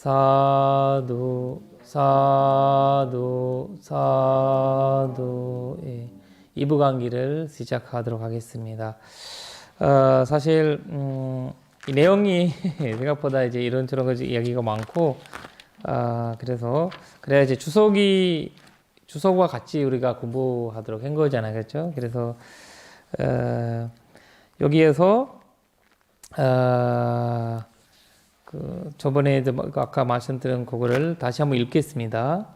사두, 사두, 사두. 예. 2부 강의를 시작하도록 하겠습니다. 사실 이 내용이 생각보다 이제 이런저런 이야기가 많고, 그래서 그래야 이제 주석과 같이 우리가 공부하도록 한 거잖아요, 그렇죠? 그래서 여기에서 저번에 아까 말씀드린 그거를 다시 한번 읽겠습니다.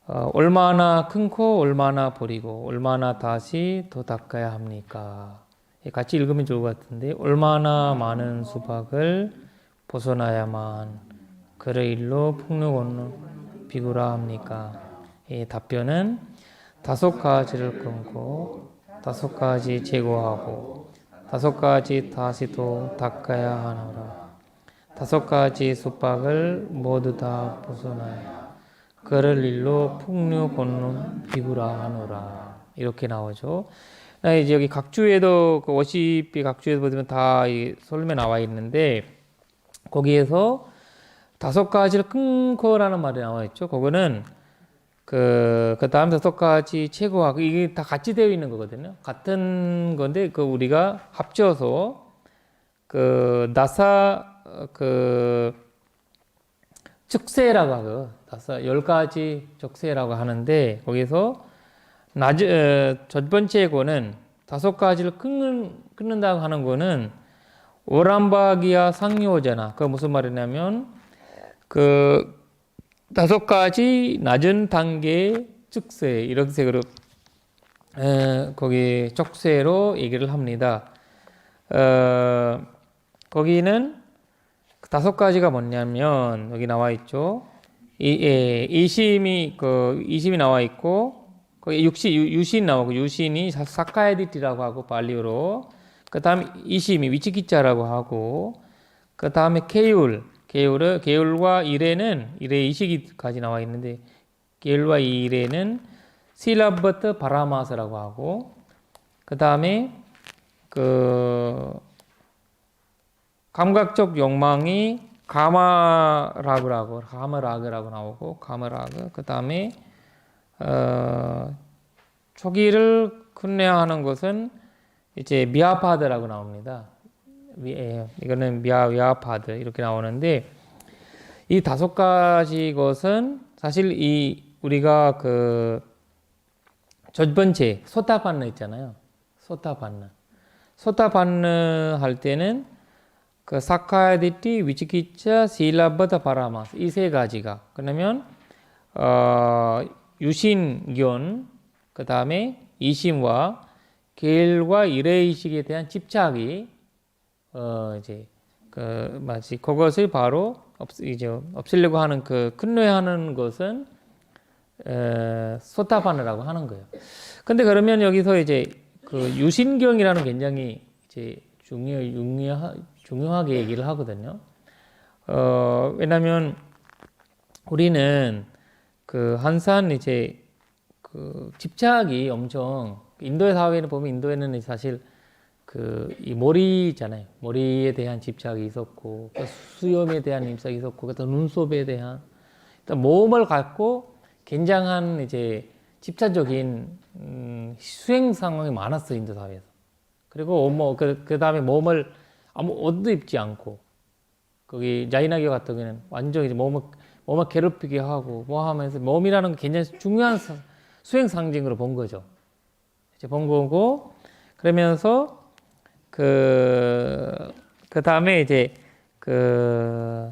얼마나 큰 코, 얼마나 버리고, 얼마나 다시 더 닦아야 합니까? 같이 읽으면 좋을 것 같은데, 얼마나 많은 수박을 벗어나야만 그의 일로 풍류 걷는 비구라 합니까? 답변은 5가지를 끊고 5가지 제거하고 5가지 다시 또 닦아야 하노라. 5가지 수박을 모두 다 벗어나야 그를 일로 풍류 걷는 비구라 하노라. 이렇게 나오죠. 이제 여기 각주에도 그 워시피 각주에도 보면 다 이 설명에 나와 있는데 거기에서 5가지를 끊고라는 말이 나와 있죠. 그거는 그 다음 5가지 최고하고 이게 다 같이 되어 있는 거거든요. 같은 건데 그 우리가 합쳐서 그 나사 적세라고 하고 나사 10가지 적세라고 하는데 거기서 첫 번째 거는 5가지를 끊는다고 하는 거는 오람바기야 상요잖아. 그 무슨 말이냐면 그 5가지 낮은 단계의 즉세 이런 식으로 거기 적세로 얘기를 합니다. 거기는 5가지가 뭐냐면 여기 나와 있죠. 이심이 나와 있고 거기 유신 나오고 유신이 사카야디티라고 하고 발리어로 그 다음에 이심이 위치기자라고 하고 그 다음에 계율과 이레는 이레 이시기까지 나와 있는데 계율과 이레는 실라버트 바라마스라고 하고 그 다음에 감각적 욕망이 가마라그라고 나오고 가마라그 그 다음에 초기를 끝내야 것은 이제 미아파드라고 나옵니다. 이거는 미아파드 이렇게 나오는데 이 5가지 것은 사실 우리가 첫 번째 소타판나 있잖아요. 소타판나 할 때는 사카야디티, 위치키차, 실라버타, 바라마스 이 3가지가 그러면 유신견 그 다음에 이심과 계율과 이레의식에 대한 집착이 마치 그것을 바로 없애려고 하는 근뇌하는 것은 소타파느라고 하는 거예요. 근데 그러면 여기서 이제 유신경이라는 굉장히 이제 중요하게 얘기를 하거든요. 왜냐면 우리는 항상 이제 집착이 엄청 인도의 사회를 보면 인도에는 사실 이 머리잖아요. 머리에 대한 집착이 있었고 수염에 대한 집착이 있었고 또 눈썹에 대한 몸을 갖고 굉장한 이제 집착적인 수행 상황이 많았어요. 인도 사회에서. 그리고 그 다음에 몸을 아무 옷도 입지 않고 거기 자이나교 같은 경우는 완전히 이제 몸을 괴롭히게 하고 하면서 몸이라는 게 굉장히 중요한 수행 상징으로 본 거죠. 이제 본 거고 그러면서 그 다음에 이제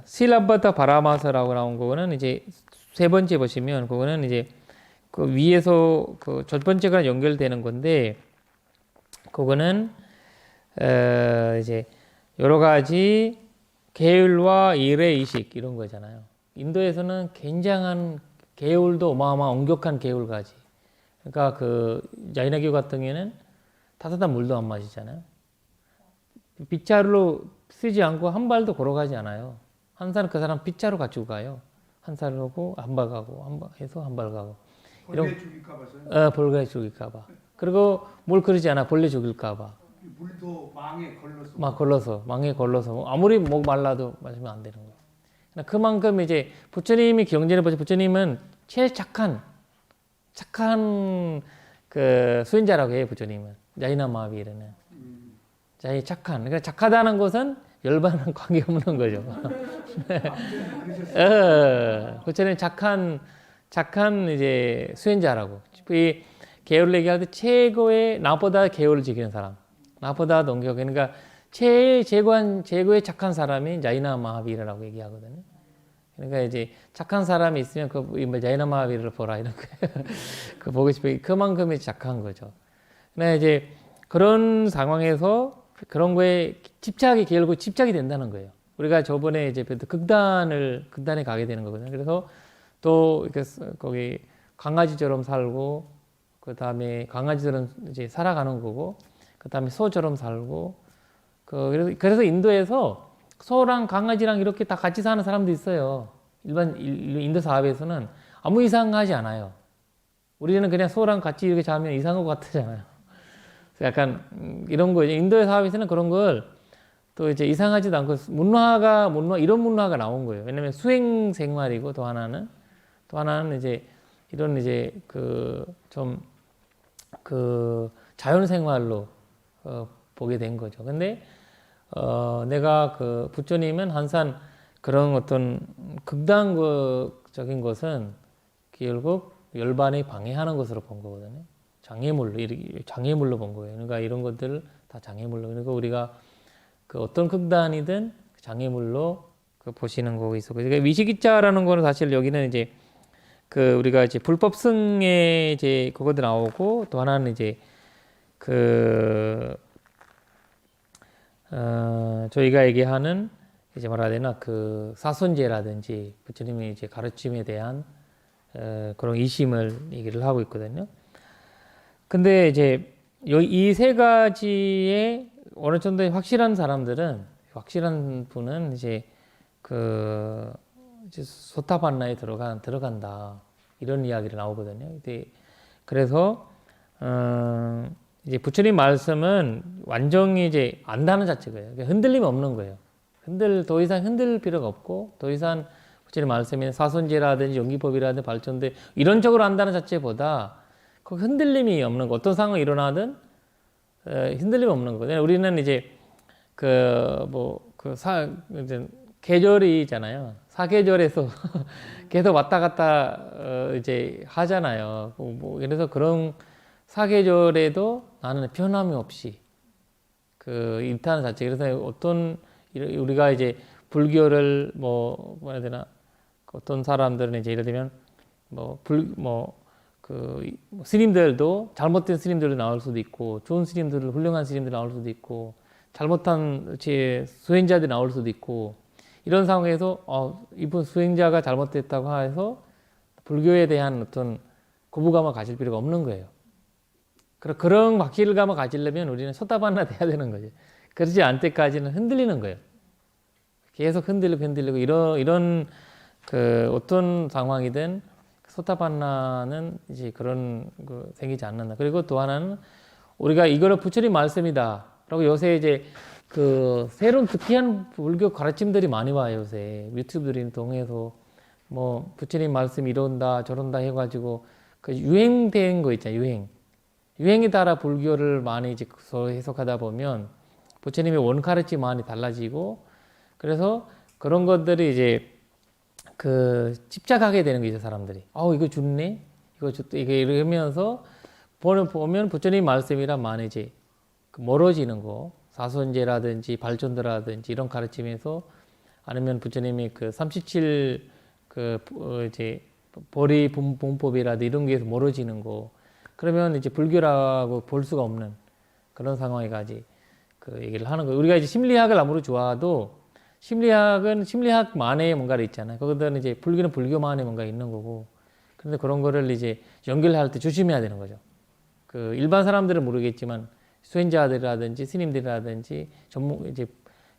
실라버타 바라마스라고 나온 거는 이제 3번째 보시면 그거는 이제 위에서 첫 번째가 연결되는 건데 그거는 이제 여러 가지 계율과 일의의식 이런 거잖아요. 인도에서는 굉장한 계율도 어마어마한 엄격한 계율까지. 그러니까 자이나교 같은 경우에는 따뜻한 물도 안 마시잖아요. 빗자루로 쓰지 않고 한 발도 걸어가지 않아요. 항상 그 사람 빗자루 가지고 가요. 한 살 하고 한 발 가고 한 발 해서 한 발 가고. 벌레 죽일까봐서요? 벌레 죽일까봐. 그리고 뭘 그러지 않아. 벌레 죽일까봐. 물도 망에 걸러서. 망에 걸러서 아무리 목 말라도 마시면 안 되는 거예요. 그만큼 이제 부처님이 경전에 보시 부처님은 제일 착한 그 수행자라고 해요. 부처님은 야이나 마하비르는 자기 착한. 그러니까 착하다는 것은 열반은 관계 없는 거죠. 부처님 착한 이제 수행자라고. 이 계율을 얘기할 때 최고의 나보다 계율을 지키는 사람, 나보다 동교. 그러니까 최고의 착한 사람이 야이나 마하비르라고 얘기하거든요. 그러니까 이제 착한 사람이 있으면 그 야이나 마하비르를 보라 이런 거예요. 그 보고 싶어. 그만큼이 착한 거죠. 근데 이제 그런 상황에서 그런 거에 결국 집착이 된다는 거예요. 우리가 저번에 이제 극단에 가게 되는 거거든요. 그래서 또 이렇게 거기 강아지처럼 살고, 그 다음에 강아지들은 이제 살아가는 거고, 그 다음에 소처럼 살고, 그래서 인도에서 소랑 강아지랑 이렇게 다 같이 사는 사람도 있어요. 일반 인도 사회에서는 아무 이상하지 않아요. 우리는 그냥 소랑 같이 이렇게 자면 이상한 것 같잖아요. 약간 이런 거 인도의 사회에서는 그런 걸 또 이제 이상하지도 않고 이런 문화가 나온 거예요. 왜냐면 수행 생활이고 또 하나는 이제 이런 이제 그 자연 생활로 보게 된 거죠. 근데 내가 그 부처님은 항상 그런 어떤 극단적인 것은 결국 열반에 방해하는 것으로 본 거거든요. 장애물로 본 거예요. 그러니까 이런 것들을 다 장애물로. 그러니까 우리가 그 어떤 극단이든 장애물로 보시는 거고 있어. 그러니까 위시기자라는 거는 사실 여기는 이제 그 우리가 이제 불법승에 이제 그것도 나오고 또 하나는 이제 저희가 얘기하는 이제 뭐라 해야 되나 그 사손제라든지 부처님의 이제 가르침에 대한 그런 이심을 얘기를 하고 있거든요. 근데 이제 이 세 가지의 어느 정도의 확실한 분은 이제 이제 소타반나에 들어간다 이런 이야기를 나오거든요. 그래서 이제 부처님 말씀은 완전히 이제 안다는 자체고요. 흔들림이 없는 거예요. 더 이상 흔들 필요가 없고 더 이상 부처님 말씀이 사손제라든지 용기법이라든지 발전대 이런 쪽으로 안다는 자체보다 그 흔들림이 없는 거. 어떤 상황이 일어나든 흔들림이 없는 거거든요. 우리는 이제 이제 계절이잖아요. 사계절에서 계속 왔다 갔다 이제 하잖아요. 그래서 그런 사계절에도 나는 변함이 없이 일타는 자체. 그래서 우리가 이제 불교를 뭐라 해야 되나 어떤 사람들은 이제 예를 들면 스님들도 잘못된 스님들도 나올 수도 있고 좋은 스님들 훌륭한 스님들 나올 수도 있고 잘못한 수행자들이 나올 수도 있고 이런 상황에서 이분 수행자가 잘못됐다고 해서 불교에 대한 어떤 거부감을 가질 필요가 없는 거예요. 그런 확실감을 가지려면 우리는 소타반나 돼야 되는 거죠. 그렇지 않을 때까지는 흔들리는 거예요. 계속 흔들리고 이런 어떤 상황이든 소타반나는 이제 그런 거 생기지 않는다. 그리고 또 하나는 우리가 이거를 부처님 말씀이다라고 요새 이제 새로운 특이한 불교 가르침들이 많이 와요. 요새 유튜브들을 통해서 뭐 부처님 말씀 이런다 저런다 해가지고 유행된 거 있잖아요. 유행에 따라 불교를 많이 이제 해석하다 보면 부처님의 원 가르침이 많이 달라지고 그래서 그런 것들이 이제 집착하게 되는 거죠, 사람들이. 이거 좋네? 이거 좋다. 이러면서 보면 부처님 말씀이랑 많이 이제 멀어지는 거, 사손제라든지 발전도라든지 이런 가르침에서 아니면 부처님이 37 이제 보리 본법이라든지 이런 게에서 멀어지는 거. 그러면 이제 불교라고 볼 수가 없는 그런 상황에 가지 얘기를 하는 거예요. 우리가 이제 심리학을 아무리 좋아도 심리학은 심리학만의 뭔가를 있잖아요. 거기다는 이제 불교는 불교만의 뭔가 있는 거고. 그런데 그런 거를 이제 연결할 때 조심해야 되는 거죠. 일반 사람들은 모르겠지만 수행자들이라든지 스님들이라든지 이제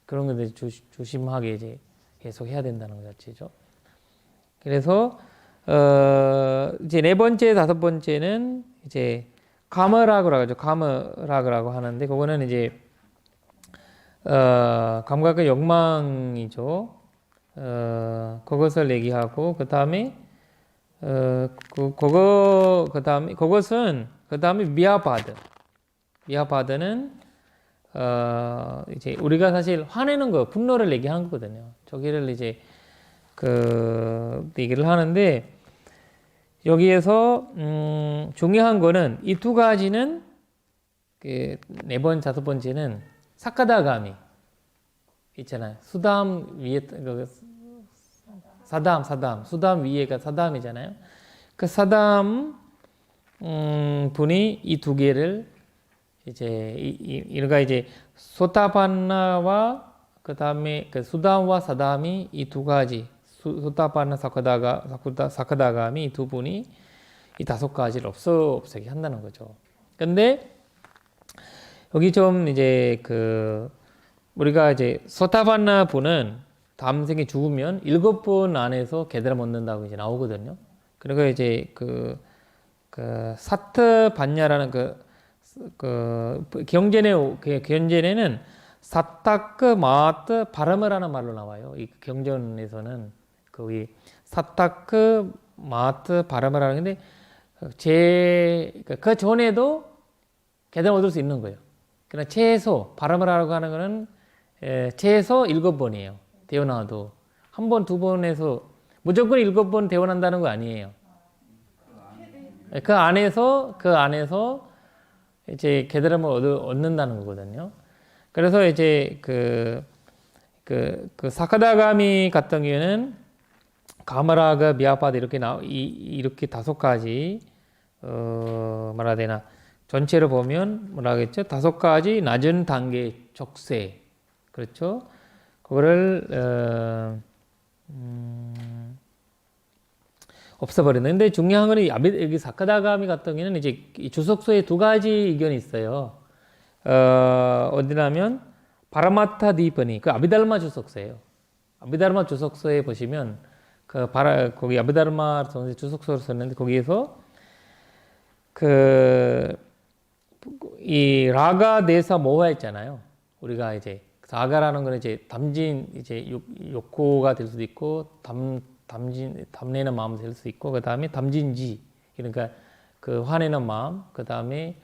그런 것들 조심하게 이제 계속 해야 된다는 것 자체죠. 그래서 이제 네 번째, 다섯 번째는 이제 카머라그라고 하죠. 카머라그라고 하는데 그거는 이제 감각의 욕망이죠. 그것을 얘기하고 그 다음에 그다음에 미아바드는 이제 우리가 사실 화내는 거, 분노를 얘기하는 거거든요. 저기를 이제 얘기를 하는데 여기에서 중요한 거는 이 두 가지는 네 번, 다섯 번째는 사카다가미 있잖아요. 수담 위에 수담 위에가 사담이잖아요. 그 사담 분이 이 두 개를 이제 이가 이제 소타판나와 그 다음에 그 수담과 사담이 이 두 가지 소타판나 사카다감이 이 두 분이 이 다섯 가지를 없애게 한다는 거죠. 근데 여기 좀 이제 우리가 이제 소타판나 분은 다음 생에 죽으면 7번 안에서 계달을 얻는다고 이제 나오거든요. 그리고 이제 사트 반야라는 경전에는 사타크 마트 바람이라는 말로 나와요. 이 경전에서는 거기 사타크 마트 바람이라는 건데 그 전에도 계달 얻을 수 있는 거예요. 그러나 최소 바람이라고 하는 거는 최소 7번이에요. 태어나도 한 번, 두 번에서 무조건 7번 태어난다는 거 아니에요. 그 안에서 이제 계달음을 얻는다는 거거든요. 그래서 이제 사카다가미 같은 경우에는 가마라가 미아파드 이렇게 다섯 가지 뭐라 해야 되나 전체를 보면 뭐라 하겠죠? 다섯 가지 낮은 단계 적세 그렇죠? 그거를 없애버리는데 중요한 거는 여기 사카다가미 같은 경우는 이제 주석서에 두 가지 의견이 있어요. 어디냐면 바라마타 디퍼니 그 아비달마 주석서예요. 아비달마 주석서에 보시면 거기 아비달마 주석서를 썼는데 거기에서 이 라가 데사 모하 있잖아요. 우리가 이제 라가라는 거는 이제 담진 이제 욕구가 될 수도 있고 담내는 마음 될 수 있고 그 다음에 담진지 그러니까 화내는 마음 그 다음에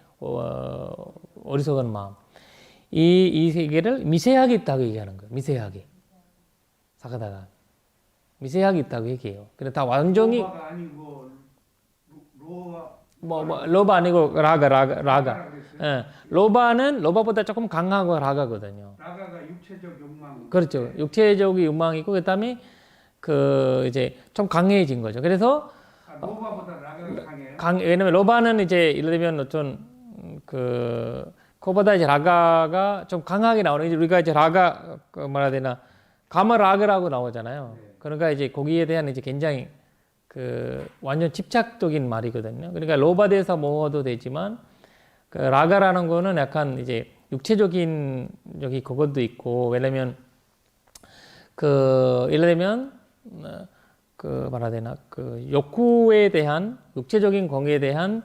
어리석은 마음 이 세 개를 미세하게 있다고 얘기하는 거예요. 미세하게 사카다가 미세하게 있다고 얘기해요. 그래 다 완전히 로바가 아니고 로바 아니고 라가. 예. 로바보다 조금 강하고 라가거든요. 라가가 육체적 욕망. 그렇죠. 육체적인 욕망이고 그다음에 이제 좀 강해진 거죠. 그래서 로바보다 라가가 강해요. 왜냐면 로바는 이제 예를 들면 어떤 그보다 이제 라가가 좀 강하게 나오는 이제 우리가 이제 라가 뭐라 해야 되나 가마 라그라고 나오잖아요. 그러니까 이제 거기에 대한 이제 굉장히 완전 집착적인 말이거든요. 그러니까 로바대에서 모어도 되지만 라가라는 거는 약간 이제 육체적인 여기 그것도 있고 왜냐면 예를 들면 말해야 되나 욕구에 대한 육체적인 공에 대한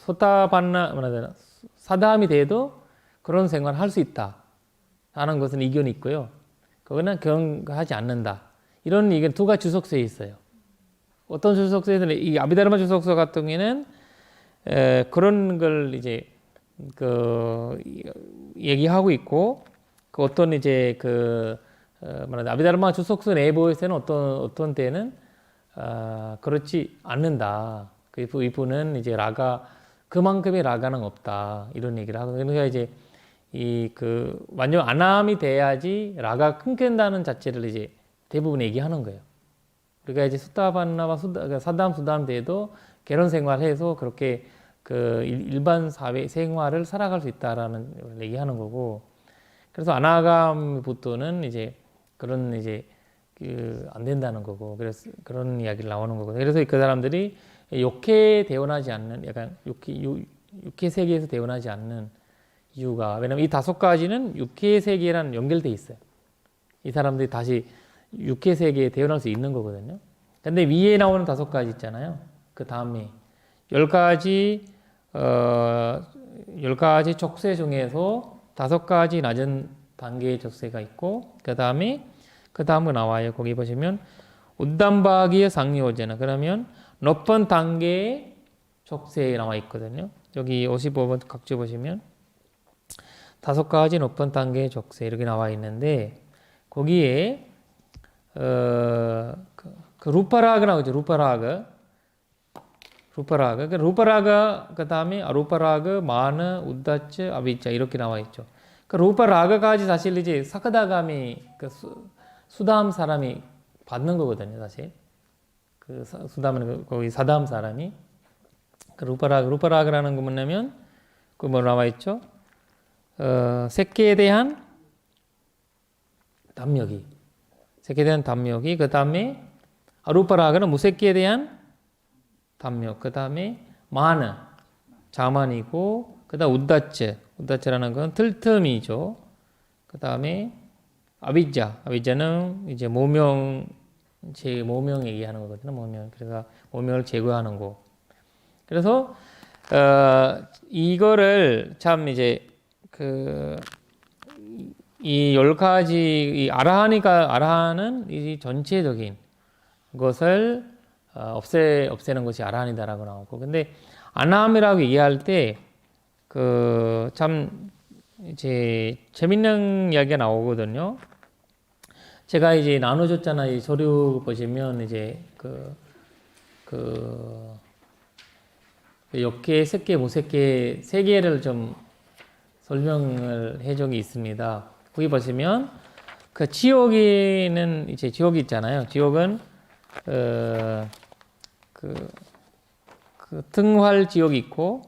소타반나 뭐라 해야 되나 사담이 돼도 그런 생활을 할 수 있다 하는 것은 의견이 있고요. 그거는 경하지 않는다. 이런 의견 두 가지 주석서에 있어요. 어떤 주석서에서는 이 아비다르마 주석서 같은 경우에는 그런 걸 이제 얘기하고 있고 어떤 이제 말하자 아비다르마 주석서 내부에서는 어떤 때는 그렇지 않는다. 이분은 이제 그만큼의 라가는 없다 이런 얘기를 하고 그러니까 이제 완전 안함이 돼야지 라가 끊긴다는 자체를 이제 대부분 얘기하는 거예요. 우리가 이제 수다반나와 사담 수담 때도 결혼 생활해서 그렇게 일반 사회 생활을 살아갈 수 있다라는 얘기하는 거고 그래서 아나감부터는 이제 그런 이제 안 된다는 거고 그래서 그런 이야기를 나오는 거고 그래서 그 사람들이 욕해 대원하지 않는 약간 육해 세계에서 대원하지 않는 이유가 왜냐면 이 다섯 가지는 육해 세계랑 연결돼 있어요. 이 사람들이 다시 육해 세계에 대원할 수 있는 거거든요. 근데 위에 나오는 다섯 가지 있잖아요. 그 다음에 10가지 촉세 중에서 5가지 낮은 단계의 족쇄가 있고 그 다음에 나와요. 거기 보시면 우담바기의 상리호제나 그러면 높은 단계의 족쇄에 나와 있거든요. 여기 55번 각주 보시면 5가지 높은 단계의 족쇄 이렇게 나와 있는데 거기에 그 루파라가 나오죠. 루파라가 그다음에 루파라가 마나 우다츠 아비자 이렇게 나와 있죠. 그 루파라가까지 사실 이제 사카다감이 그 수다함 사람이 받는 거거든요, 사실. 그 수다함은 거기 사다함 사람이 그 루파라가라는 거 뭐냐면 그 뭐 나와 있죠? 새끼에 대한 담력이 그 다음에 루파라가는 무새끼에 대한 담력, 그 다음에 마나 자만이고 그 다음 우다츠라는 건 틀틈이죠. 그 다음에 아비자는 이제 모명 얘기하는 거거든요. 모명. 그래서 모명을 제거하는 거. 그래서 이거를 참 이제 이 10가지 이 아라한은 이 전체적인 것을 없애는 것이 아라한이다라고 나오고, 근데 아나함이라고 얘기할 때 참 이제 재밌는 이야기가 나오거든요. 제가 이제 나눠줬잖아요. 이 서류 보시면 이제 역계, 색계, 무색계 세 개를 좀 설명을 해 적이 있습니다. 거기 보시면 그 지옥에는 이제 지옥이 있잖아요. 지옥은 등활 지옥이 있고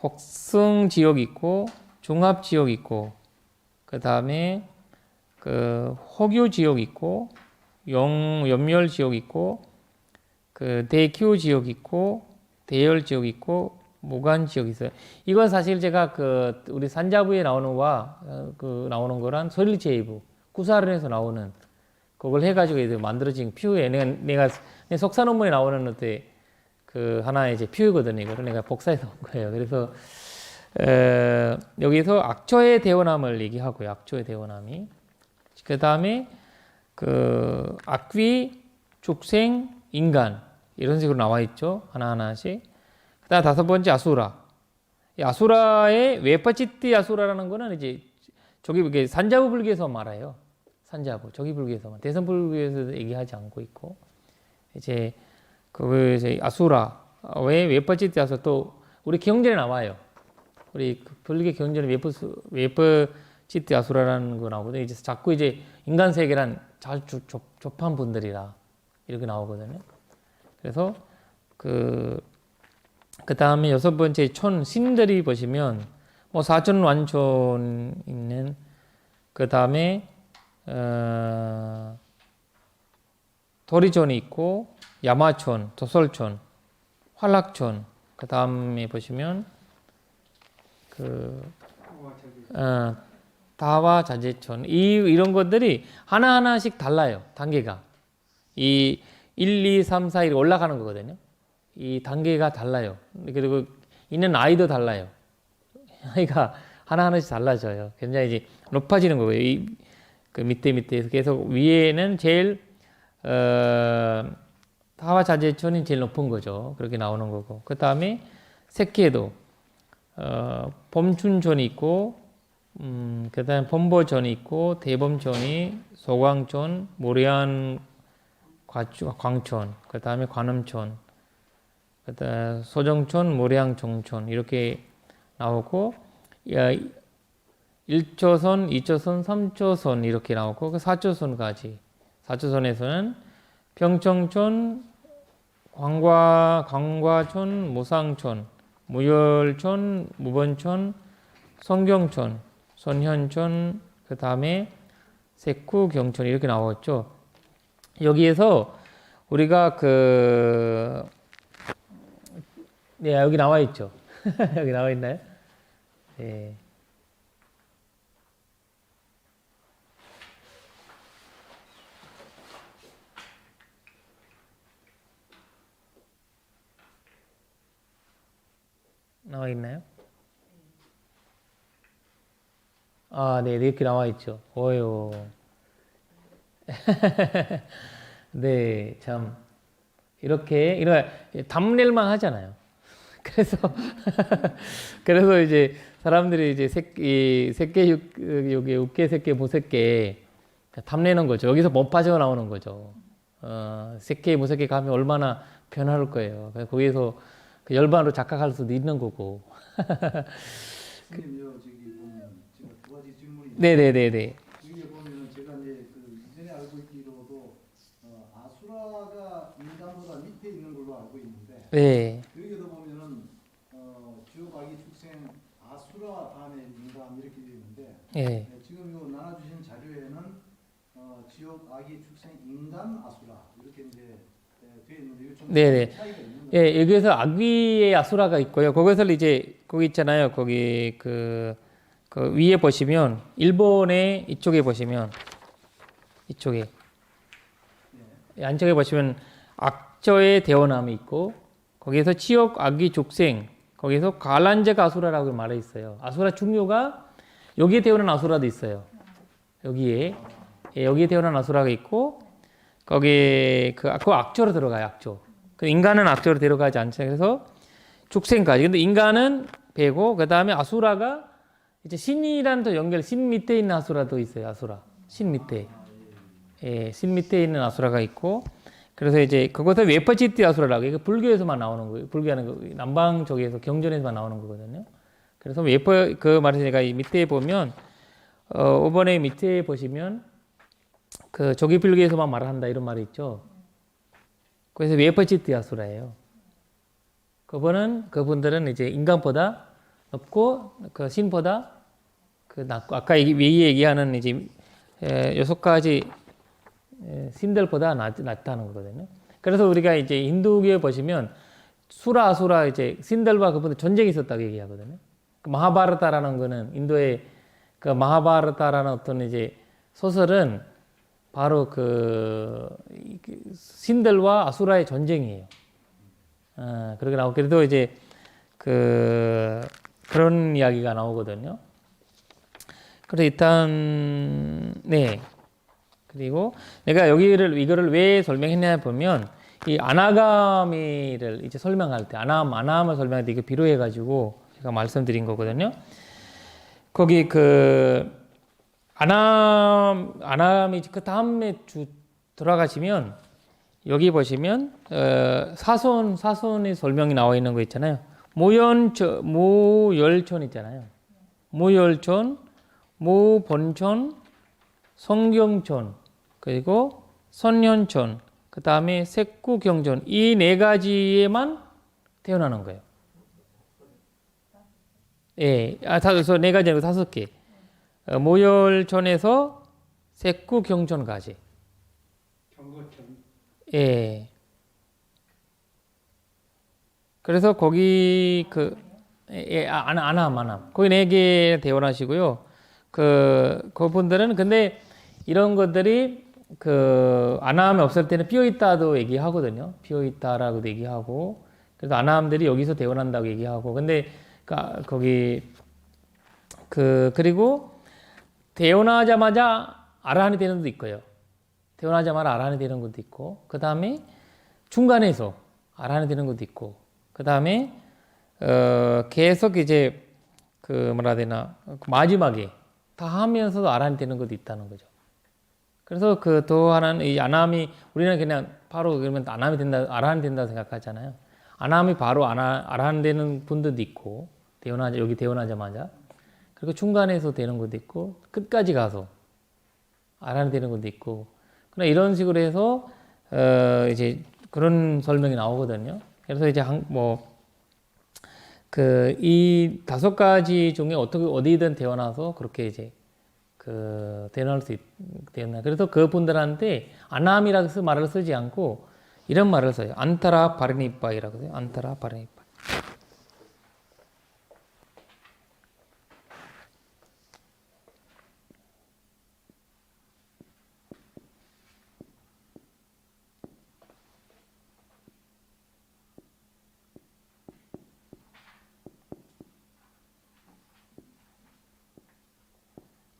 혹승 지옥이 있고 중합 지옥이 있고 그 다음에 혹유 지옥이 있고 염멸 지옥이 있고 대큐 지옥이 있고 대열 지옥이 있고 무간 지옥이 있어요. 이건 사실 제가 우리 산자부에 나오는 나오는 거랑 설일제이부 구사론에서 나오는 그걸 해가지고 만들어진 퓨에 내가 내 석사 논문에 나오는 어때 하나의 이제 퓨거든요. 이거를 내가 복사해서 온 거예요. 그래서 여기서 악초의 대원함을 얘기하고요. 악초의 대원함이 그 다음에 악귀, 축생, 인간 이런 식으로 나와 있죠. 하나하나씩. 그 다음 5번째 아수라. 이 아수라의 웨파치티 아수라라는 거는 이제 저기 산자부 불교에서 말해요. 산자부 저기 불교에서만 대선 불교에서 얘기하지 않고 있고 이제 이제 아수라 왜 웨파치티 아수라 또 우리 경전에 나와요. 우리 불교 경전에 웨파치티 아수라라는 거 나오거든요. 이제 자꾸 이제 인간 세계란 잘 좁한 분들이라 이렇게 나오거든요. 그래서 그 다음에 6번째 신들이 보시면 뭐 사천 완촌 있는 그 다음에 도리촌이 있고 야마촌, 도솔촌, 활락촌 그 다음에 보시면 다와 자제촌 이런 것들이 하나하나씩 달라요. 단계가 이 1, 2, 3, 4 이렇게 올라가는 거거든요. 이 단계가 달라요. 그리고 있는 아이도 달라요. 아이가 하나하나씩 달라져요. 굉장히 이제 높아지는 거예요. 밑에서 계속 위에는 제일 다와 자제촌이 제일 높은 거죠. 그렇게 나오는 거고. 그 다음에 새끼에도 범춘촌이 있고 그 다음에 범보촌이 있고 대범촌이 소광촌, 모리안 광촌, 그 다음에 관음촌, 그 다음에 소정촌, 모리양 정촌 이렇게 나오고 1초선, 2초선, 3초선 이렇게 나오고 4초선까지 4초선에서는 평청촌, 광과촌, 무상촌, 무열촌, 무번촌, 성경촌, 선현촌, 그 다음에 색구, 경촌 이렇게 나왔죠. 여기에서 우리가 네, 여기 나와 있죠. 여기 나와 있나요? 네. 나와 있나요? 아, 네, 이렇게 나와 있죠. 어요. 네, 참 이런 담낼만 하잖아요. 그래서 그래서 이제 사람들이 이제 새끼 여기 웃게 새끼 모새끼 탐내는 거죠. 여기서 못 빠져 나오는 거죠. 새끼 모새끼 가면 얼마나 변할 거예요. 거기서 그 열반으로 작각할 수도 있는 거고. 선생님 저기 보면 제가 두 가지 질문이 네네네네. 여기에 보면은 제가 이제 그 이전에 알고 있기로도 아수라가 인간보다 밑에 있는 걸로 알고 있는데 네. 여기도 보면은 지옥 아기 축생 아수라 다음에 인간 이렇게 되어 있는데 네. 지금 요 나눠주신 자료에는 지옥 아기 축생 인간 아수라 이렇게 이제 되어 있는데 이거 좀 네네. 차이가 있는 거예요. 예, 여기서 악귀의 아수라가 있고요. 거기서 이제 거기 있잖아요. 거기 그 위에 보시면 일본의 이쪽에 보시면 이쪽에 안쪽에 보시면 악저의 대원함이 있고 거기에서 치욕 악귀 죽생 거기서 갈란제가 아수라라고 말해 있어요. 아수라 중요가 여기에 태어난 아수라도 있어요. 여기에 여기에 태어난 아수라가 있고 거기 그 악조로 들어가요. 악조. 그 인간은 악조로 들어가지 않죠. 그래서 죽생까지. 근데 인간은 배고 그 다음에 아수라가 이제 신이랑 또 연결. 신 밑에 있는 아수라도 있어요. 아수라. 신 밑에. 예, 신 밑에 있는 아수라가 있고. 그래서 이제 그것을 웨퍼치티 아수라라고. 이거 불교에서만 나오는 거예요. 불교하는 거 남방 쪽에서 경전에서만 나오는 거거든요. 그래서 웨퍼 그 말해서 제가 이 밑에 보면 5번에 밑에 보시면 그 조기 불교에서만 말한다 이런 말이 있죠. 그래서 웨퍼치티 아수라예요. 그분들은 이제 인간보다 높고 그 신보다 그 낮고 아까 위에 얘기하는 이제 6가지 신들보다 낮다는 거거든요. 그래서 우리가 이제 힌두교에 보시면 수라 아수라 이제 신들과 그분들 전쟁이 있었다고 얘기하거든요. 그 마하바라타라는 거는 인도의 그 마하바라타라는 어떤 이제 소설은 바로 그 신들과 아수라의 전쟁이에요. 그렇게 나오고 그래도 이제 그런 이야기가 나오거든요. 그래서 일단 네. 그리고 내가 이거를 왜 설명했냐 보면 이 아나가미를 이제 설명할 때 아나함을 설명할 때 이거 비로해 가지고 제가 말씀드린 거거든요. 거기 그 아나함이 그 다음에 들어가시면 여기 보시면 사손의 설명이 나와 있는 거 있잖아요. 모열촌 있잖아요. 모열촌, 모본촌, 성경촌, 그리고 선현촌, 그 다음에 색구경촌 이 네 가지에만 태어나는 거예요. 예, 그래서 네 가지 아니고 5개. 모열촌에서 색구경촌까지. 경거천. 예. 그래서 거기 아나함. 거기 4개 대원하시고요. 그분들은 근데 이런 것들이 아나함이 없을 때는 피어있다도 얘기하거든요. 피어있다라고도 얘기하고. 그래서 아나함들이 여기서 대원한다고 얘기하고. 근데 거기 그리고 태어나자마자 아라한이 되는 것도 있고요. 태어나자마자 아라한이 되는 것도 있고, 그 다음에 중간에서 아라한이 되는 것도 있고, 그 다음에 계속 이제 뭐라 해야 되나 마지막에 다 하면서도 아라한이 되는 것도 있다는 거죠. 그래서 또 하나는 이 아나함이 우리는 그냥 바로 그러면 아나함이 된다, 아라한이 된다 생각하잖아요. 아나함이 바로 아라한 되는 분들도 있고, 여기 태어나자마자. 그리고 중간에서 되는 것도 있고, 끝까지 가서 아라한이 되는 것도 있고, 그러나 이런 식으로 해서 이제 그런 설명이 나오거든요. 그래서 이제 이 5가지 중에 어디든 태어나서 그렇게 이제 태어날 수 있나. 그래서 그분들한테 아나함이라고 말을 쓰지 않고 이런 말을 써요. 안타라 파리니빠이라고 해요. 안타라 파리니빠.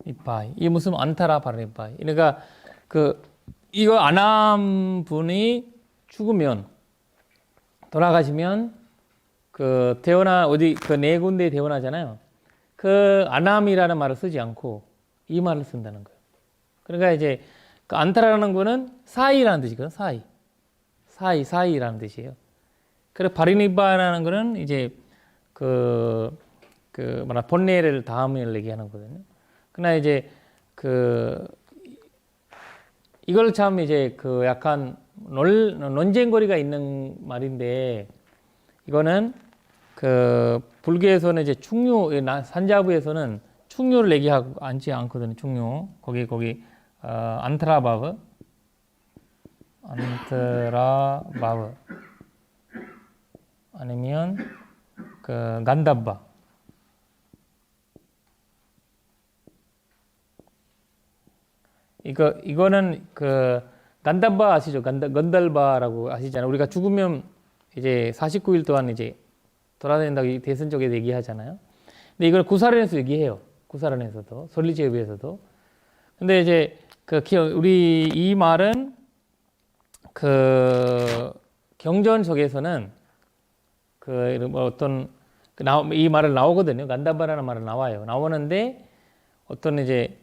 이빠이. 이게 무슨 안타라 바른 이빠이. 그러니까 그 이거 아남 분이 죽으면 돌아가시면 그 태어나 어디 그 네 군데 태어나잖아요. 그 아남이라는 말을 쓰지 않고 이 말을 쓴다는 거예요. 그러니까 이제 그 안타라는 거는 사이라는 뜻이거든. 사이라는 뜻이에요. 그리고 바리니바라는 거는 이제 뭐라 본래를 다음을 얘기하는 거거든요. 그러나 이제 이걸 참 이제 약간 논쟁거리가 있는 말인데 이거는 불교에서는 이제 산자부에서는 충유를 얘기하고 앉지 않거든요. 충유 거기 안트라바브 아니면 간다바 이거는 간다바 아시죠? 건달바라고 아시잖아요. 우리가 죽으면 이제 49일 동안 이제 돌아다닌다고 이 대선 쪽에 얘기하잖아요. 근데 이걸 구사련에서 얘기해요. 구사련에서도 설리제비에서도. 근데 이제 우리 이 말은 경전 속에서는 어떤 이 말을 나오거든요. 간다바라는 말을 나오는데 어떤 이제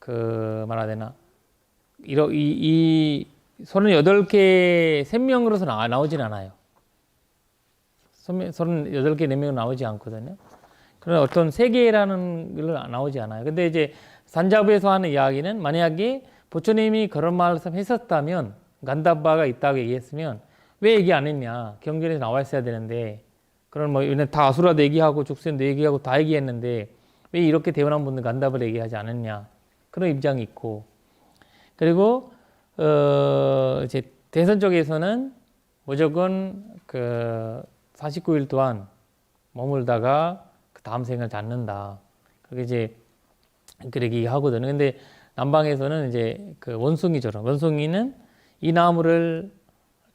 말해야 되나 이 38개 셈명으로서 나오진 않아요. 38개 내명은 나오지 않거든요. 그런 어떤 세계라는 걸 나오지 않아요. 근데 이제 산자부에서 하는 이야기는 만약에 부처님이 그런 말씀 했었다면 간다바가 있다고 얘기했으면 왜 얘기 안 했냐. 경전에서 나와 있어야 되는데 그런 다 아수라도 얘기하고 죽센도 얘기하고 다 얘기했는데 왜 이렇게 태어난 분들 간다바를 얘기하지 않았냐. 그런 입장이 있고 그리고 이제 대선 쪽에서는 무조건 49일 동안 머물다가 그 다음 생을 잡는다. 그게 이제 그렇게 하거든요. 근데 남방에서는 이제 원숭이처럼 원숭이는 이 나무를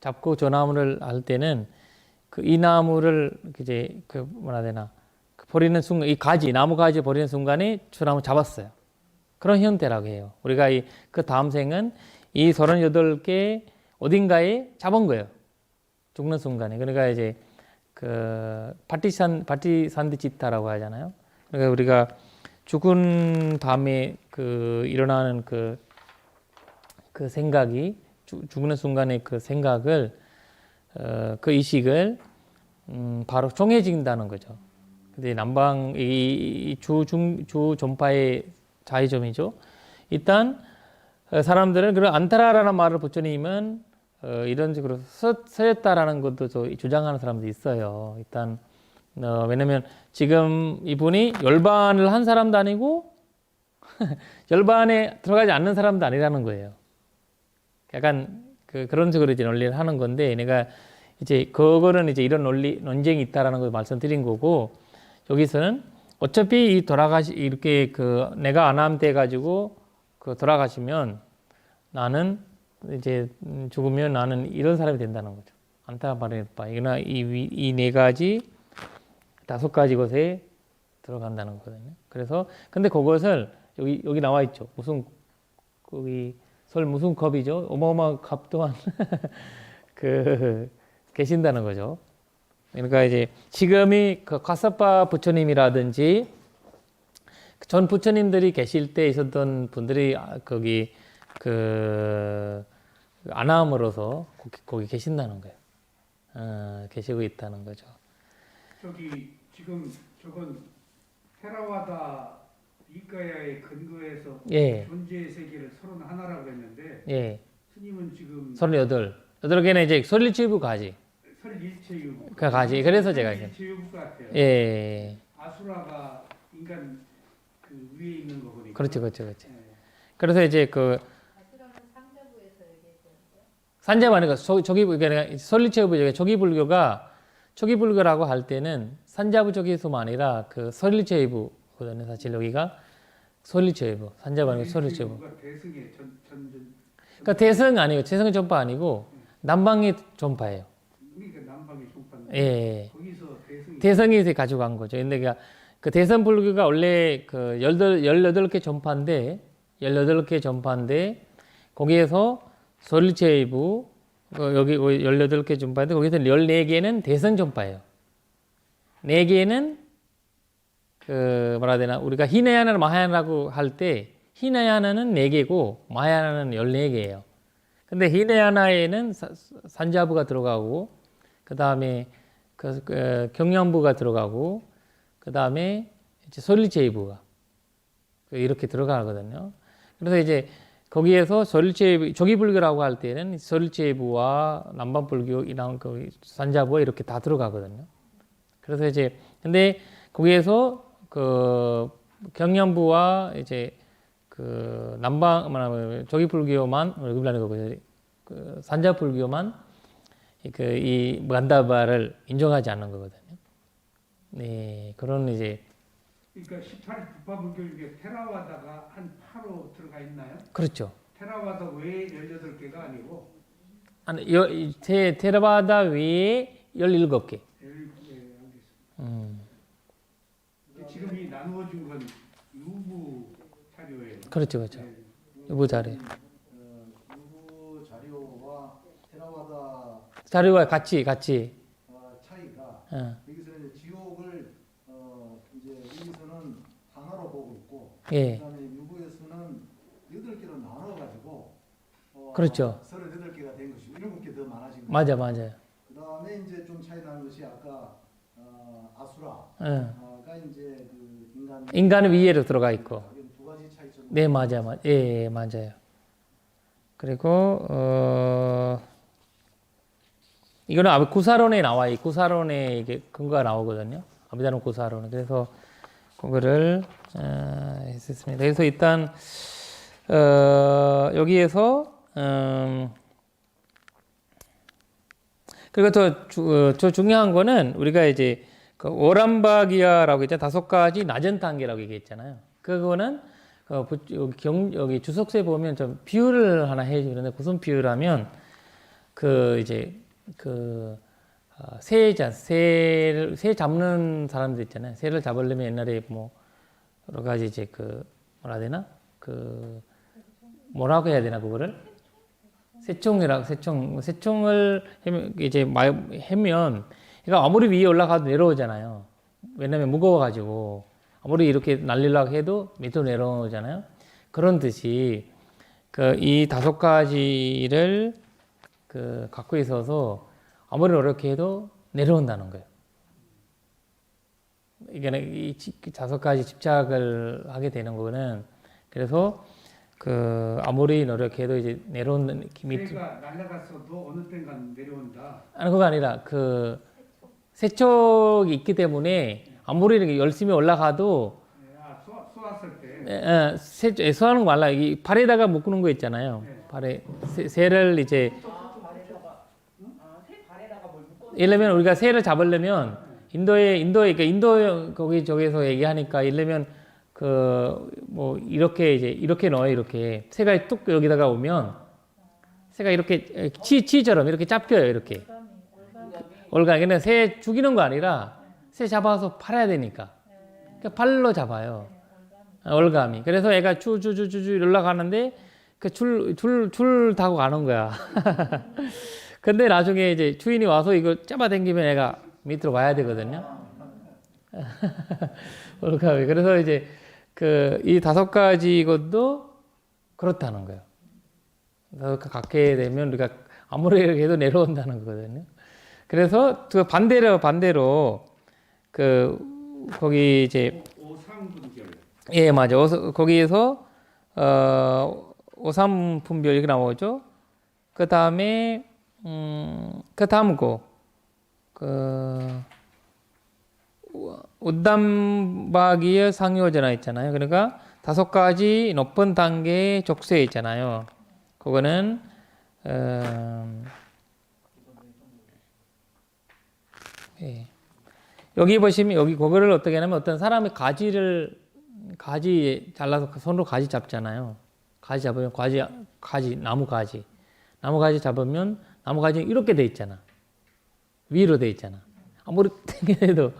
잡고 저 나무를 할 때는 이 나무를 이제 뭐라 해야 되나 버리는 순간 이 나무 가지 버리는 순간에 저 나무 잡았어요. 그런 형태라고 해요. 우리가 그 다음 생은 이 38개 어딘가에 잡은 거예요. 죽는 순간에. 그러니까 이제 파티산디치타라고 하잖아요. 그러니까 우리가 죽은 다음에 일어나는 그 생각이 죽는 순간에 그 생각을 그 의식을 바로 정해진다는 거죠. 근데 남방 주 존파의 자의점이죠. 일단 사람들은 그런 안타라라는 말을 부처님은 이런 식으로 쓰였다라는 것도 주장하는 사람도 있어요. 일단 왜냐면 지금 이분이 열반을 한 사람도 아니고 열반에 들어가지 않는 사람도 아니라는 거예요. 약간 그런 식으로 이제 논리를 하는 건데 내가 이제 그거는 이제 이런 논쟁이 있다라는 걸 말씀드린 거고 여기서는 어차피 이렇게 내가 아나함 돼 가지고 돌아가시면 나는 이제 죽으면 나는 이런 사람이 된다는 거죠. 안타바르바 이거나 이 네 가지 5가지 것에 들어간다는 거거든요. 그래서 근데 그것을 여기 나와 있죠. 무슨 무슨 컵이죠? 어마어마한 컵 또한 계신다는 거죠. 그러니까 이제 지금이 가사파 부처님이라든지 전 부처님들이 계실 때 있었던 분들이 거기 아나함으로서 거기 계신다는 거예요. 계시고 있다는 거죠. 지금 저건 테라와다 이가야의 근거에서 예. 존재의 세계를 31라고 했는데 예. 스님은 지금 38개는 이제 설리치부 가지. 설일체유 가지. 그래서 제가 설일체유 같아요. 예. 아수라가 인간 위에 있는 거 보니까. 그렇죠. 예. 그래서 이제 아수라는 상자부에서 얘기했거든요. 산자부 아니고 그러니까 설리체부 초기 불교라고 할 때는 산자부 쪽에서만 아니라 설리체부거든요. 사실 여기가 설리체부 산자부 아니고 설리체부. 대승의 그러니까 대승 아니고 대승 전파 아니고 남방의 전파예요. 그러니까 남방의 종파인데 예. 거기서 대승이 대성이 가지고 간 거죠. 근데 그 대선 불교가 원래 그 18개 전파인데 18개 전파인데 거기에서 솔리체이부 여기 18개 전파인데 거기서 14개는 대선 전파예요. 4개는 그 뭐라 해야 되나 우리가 히나야나 마하야나라고 할 때 히나야나는 4개고 마하야나는 14개예요. 근데 히나야나에는 산자부가 들어가고 그 다음에 경양부가 들어가고 그 다음에 솔리체이부가 이렇게 들어가거든요. 그래서 이제 거기에서 솔리체이부 조기불교라고 할 때는 솔리체이부와 남반불교 이런 그 산자부가 이렇게 다 들어가거든요. 그래서 이제 근데 거기에서 그 경양부와 이제 그 남방 조기불교만 그 산자불교만 이 만다바를 인정하지 않는 거거든요. 네, 그런 이제 그러니까 18 부파불교 중에 테라와다가 한 8호 들어가 있나요? 그렇죠. 테라와다 외에 18개가 아니고 아니, 테라바다 외에 17개. 예, 알겠습니다. 지금 이 나누어진 건 유부 자료예요. 그렇죠, 그렇죠. 네. 유부 자료. 유부 자료와 테라와다 자료와 같이. 차이가 어. 여기서는 이제 지옥을 이제 여기서는 하나로 보고 있고 예. 그다음에 유부에서는 8개로 나눠 가지고 그렇죠. 38개가 된 것이고 7개 더 많아진 거죠. 맞아요. 그다음에 이제 좀 차이 나는 것이 아까 아수라가 이제 그 인간 위에로 들어가 있고. 여기 두 가지 차이점. 네, 맞아요. 예, 맞아요. 그리고 이거는 구사론에 나와요. 구사론에 이게 근거가 나오거든요. 아비다론 구사론. 그래서 그거를 했었습니다. 그래서 일단 여기에서 그리고 더 중요한 거는 우리가 이제 그 오람바기야라고 했잖아요. 5가지 낮은 단계라고 얘기했잖아요. 그거는 여기 주석서에 보면 좀 비유를 하나 해주는데 무슨 비유라면 그 이제 새 잡는 사람들 있잖아요. 새를 잡으려면 옛날에 뭐 여러 가지 이제 뭐라 해야 되나 뭐라고 해야 되나 그거를 새총을 이제 해면 그러니까 아무리 위에 올라가도 내려오잖아요. 왜냐면 무거워가지고 아무리 이렇게 날리려고 해도 밑으로 내려오잖아요. 그런 듯이 이 5가지를 갖고 있어서 아무리 노력해 해도 내려온다는 거예요. 이게 이 5가지 집착을 하게 되는 거는 그래서 아무리 노력해도 이제 내려오는 새가 날아갔어도 어느 땐간 내려온다. 아니 그거 아니라 세척이 있기 때문에 아무리 이렇게 열심히 올라가도 쏘았을 때 쏘하는 거 말라 이 발에다가 묶는 거 있잖아요. 발에 새를 이제 예를 들면 우리가 새를 잡으려면 인도에 그러니까 인도 거기 저기서 얘기하니까 예를 들면 뭐 이렇게 이제 이렇게 넣어요. 이렇게 새가 뚝 여기다가 오면 새가 이렇게 치처럼 이렇게 잡혀요. 이렇게 올가미. 근데 새 죽이는 거 아니라 새 잡아서 팔아야 되니까 그러니까 팔로 잡아요. 올가미. 그래서 애가 쭈쭈쭈쭈 올라가는데 줄 타고 가는 거야. 근데 나중에 이제 주인이 와서 이거 잡아당기면 애가 밑으로 와야 되거든요. 올가미. 그래서 이제 이 5가지 것도 그렇다는 거예요. 갖게 되면 우리가 아무리 해도 내려온다는 거거든요. 그래서 반대로 거기 이제 오상분별. 예, 맞아. 거기에서 오삼분별 이렇게 나오죠. 그 다음에 그 다음 거 우담바기의 상요전화 있잖아요. 그러니까 5가지 높은 단계의 족쇄 있잖아요. 그거는 예. 여기 보시면 여기 그거를 어떻게 하냐면 어떤 사람이 가지 잘라서 손으로 가지 잡잖아요. 가지 잡으면 나무 가지 잡으면 나무 가지 이렇게 돼 있잖아. 위로 돼 있잖아. 아무리 당겨도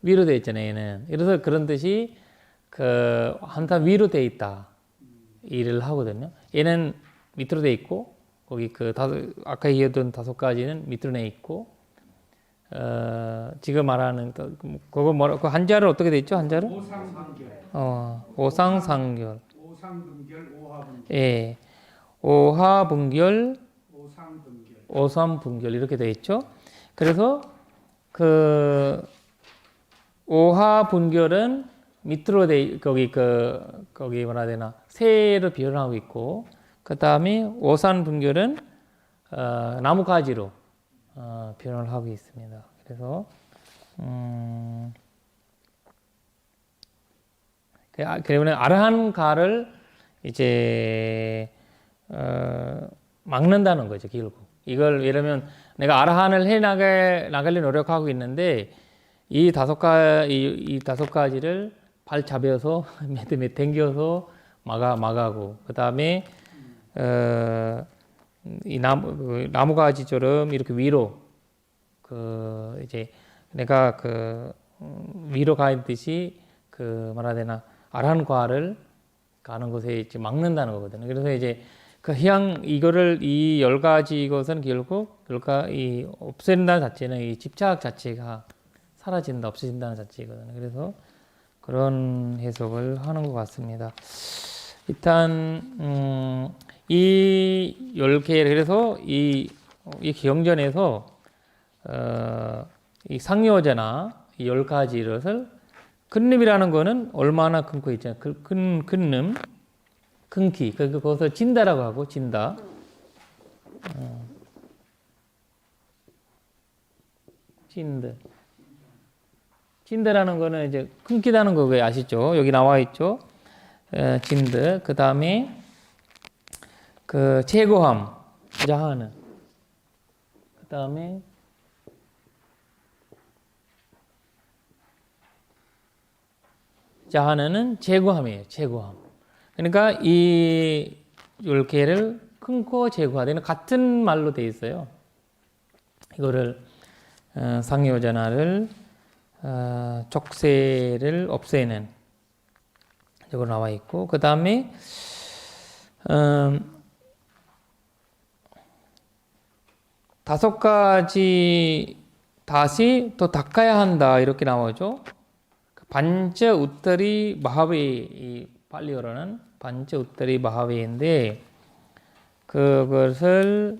위로 돼 있잖아요. 얘는. 그래서 그런 뜻이 그 항상 위로 돼 있다 일을 하거든요. 얘는 밑으로 돼 있고 거기 그 아까 얘기했던 5가지는 밑으로 돼 있고 지금 말하는 그거 뭐라 그 한자를 어떻게 돼 있죠? 한자를? 오상분결, 오상상결. 오상분결, 오하분결, 예. 오하분결, 오상분결. 오삼분결 이렇게 돼 있죠. 그래서 그 오하분결은 밑으로 거기 뭐라 해야 되나 새로 표현하고 있고 그 다음에 오산분결은 나무가지로 표현을 하고 있습니다. 그래서 그러면 아라한가를 이제 막는다는 거죠, 결국. 이걸 예를 들면 내가 아라한을 나가려 노력하고 있는데 이 5가지를 발 잡여서 몇 당겨서 막아고 그 다음에 이 나무가지처럼 이렇게 위로 이제 내가 위로 가듯이 뭐라 해야 되나 아라한과를 가는 곳에 이제 막는다는 거거든요. 그래서 이제 이거를 이 10가지 것은 결국 이 없앤다는 자체는 이 집착 자체가 사라진다, 없어진다는 자체거든요. 그래서 그런 해석을 하는 것 같습니다. 일단 이 10개 그래서 이 경전에서 이 상요자나 이 10가지 것을 근름이라는 거는 얼마나 큰 거 있잖아요. 근름, 근기. 그것을 진다라고 하고 진다. 진드. 진드라는 거는 이제 끊기다는 거 왜 아시죠? 여기 나와 있죠. 진드. 그 다음에 제거함, 자하는. 그 다음에 자하는은 제거함이에요. 제거함. 그러니까 이 10개를 끊고 제거하되는 같은 말로 돼 있어요. 이거를 상요전화를 족쇄를 없애는 이거 나와 있고 그 다음에 다섯 가지 다시 또 닦아야 한다 이렇게 나오죠. 반째 우ତ୍ତ리 마하베이 빨리 어라는 반째 우ତ୍ତ리 마하베이인데 그것을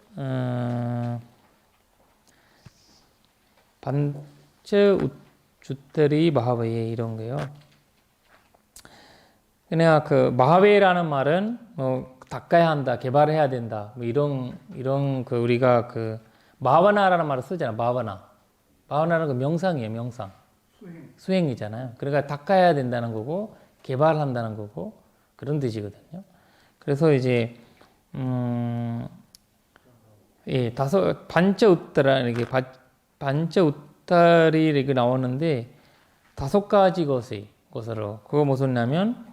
반째 우ତ୍ତ리 마하베이 이런 거요. 그냥 마하베이라는 말은 닦아야 한다, 개발해야 된다, 뭐 이런 우리가 마바나라는 말을 쓰잖아. 마바나는 명상이에요, 명상. 수행이잖아요. 그러니까 닦아야 된다는 거고 개발한다는 거고 그런 뜻이거든요. 그래서 이제 예, 반째 우ତ୍ତ라 이렇게 반째 우ତ୍ତ리 이렇게 나오는데 5가지 것으로 그거 무슨냐면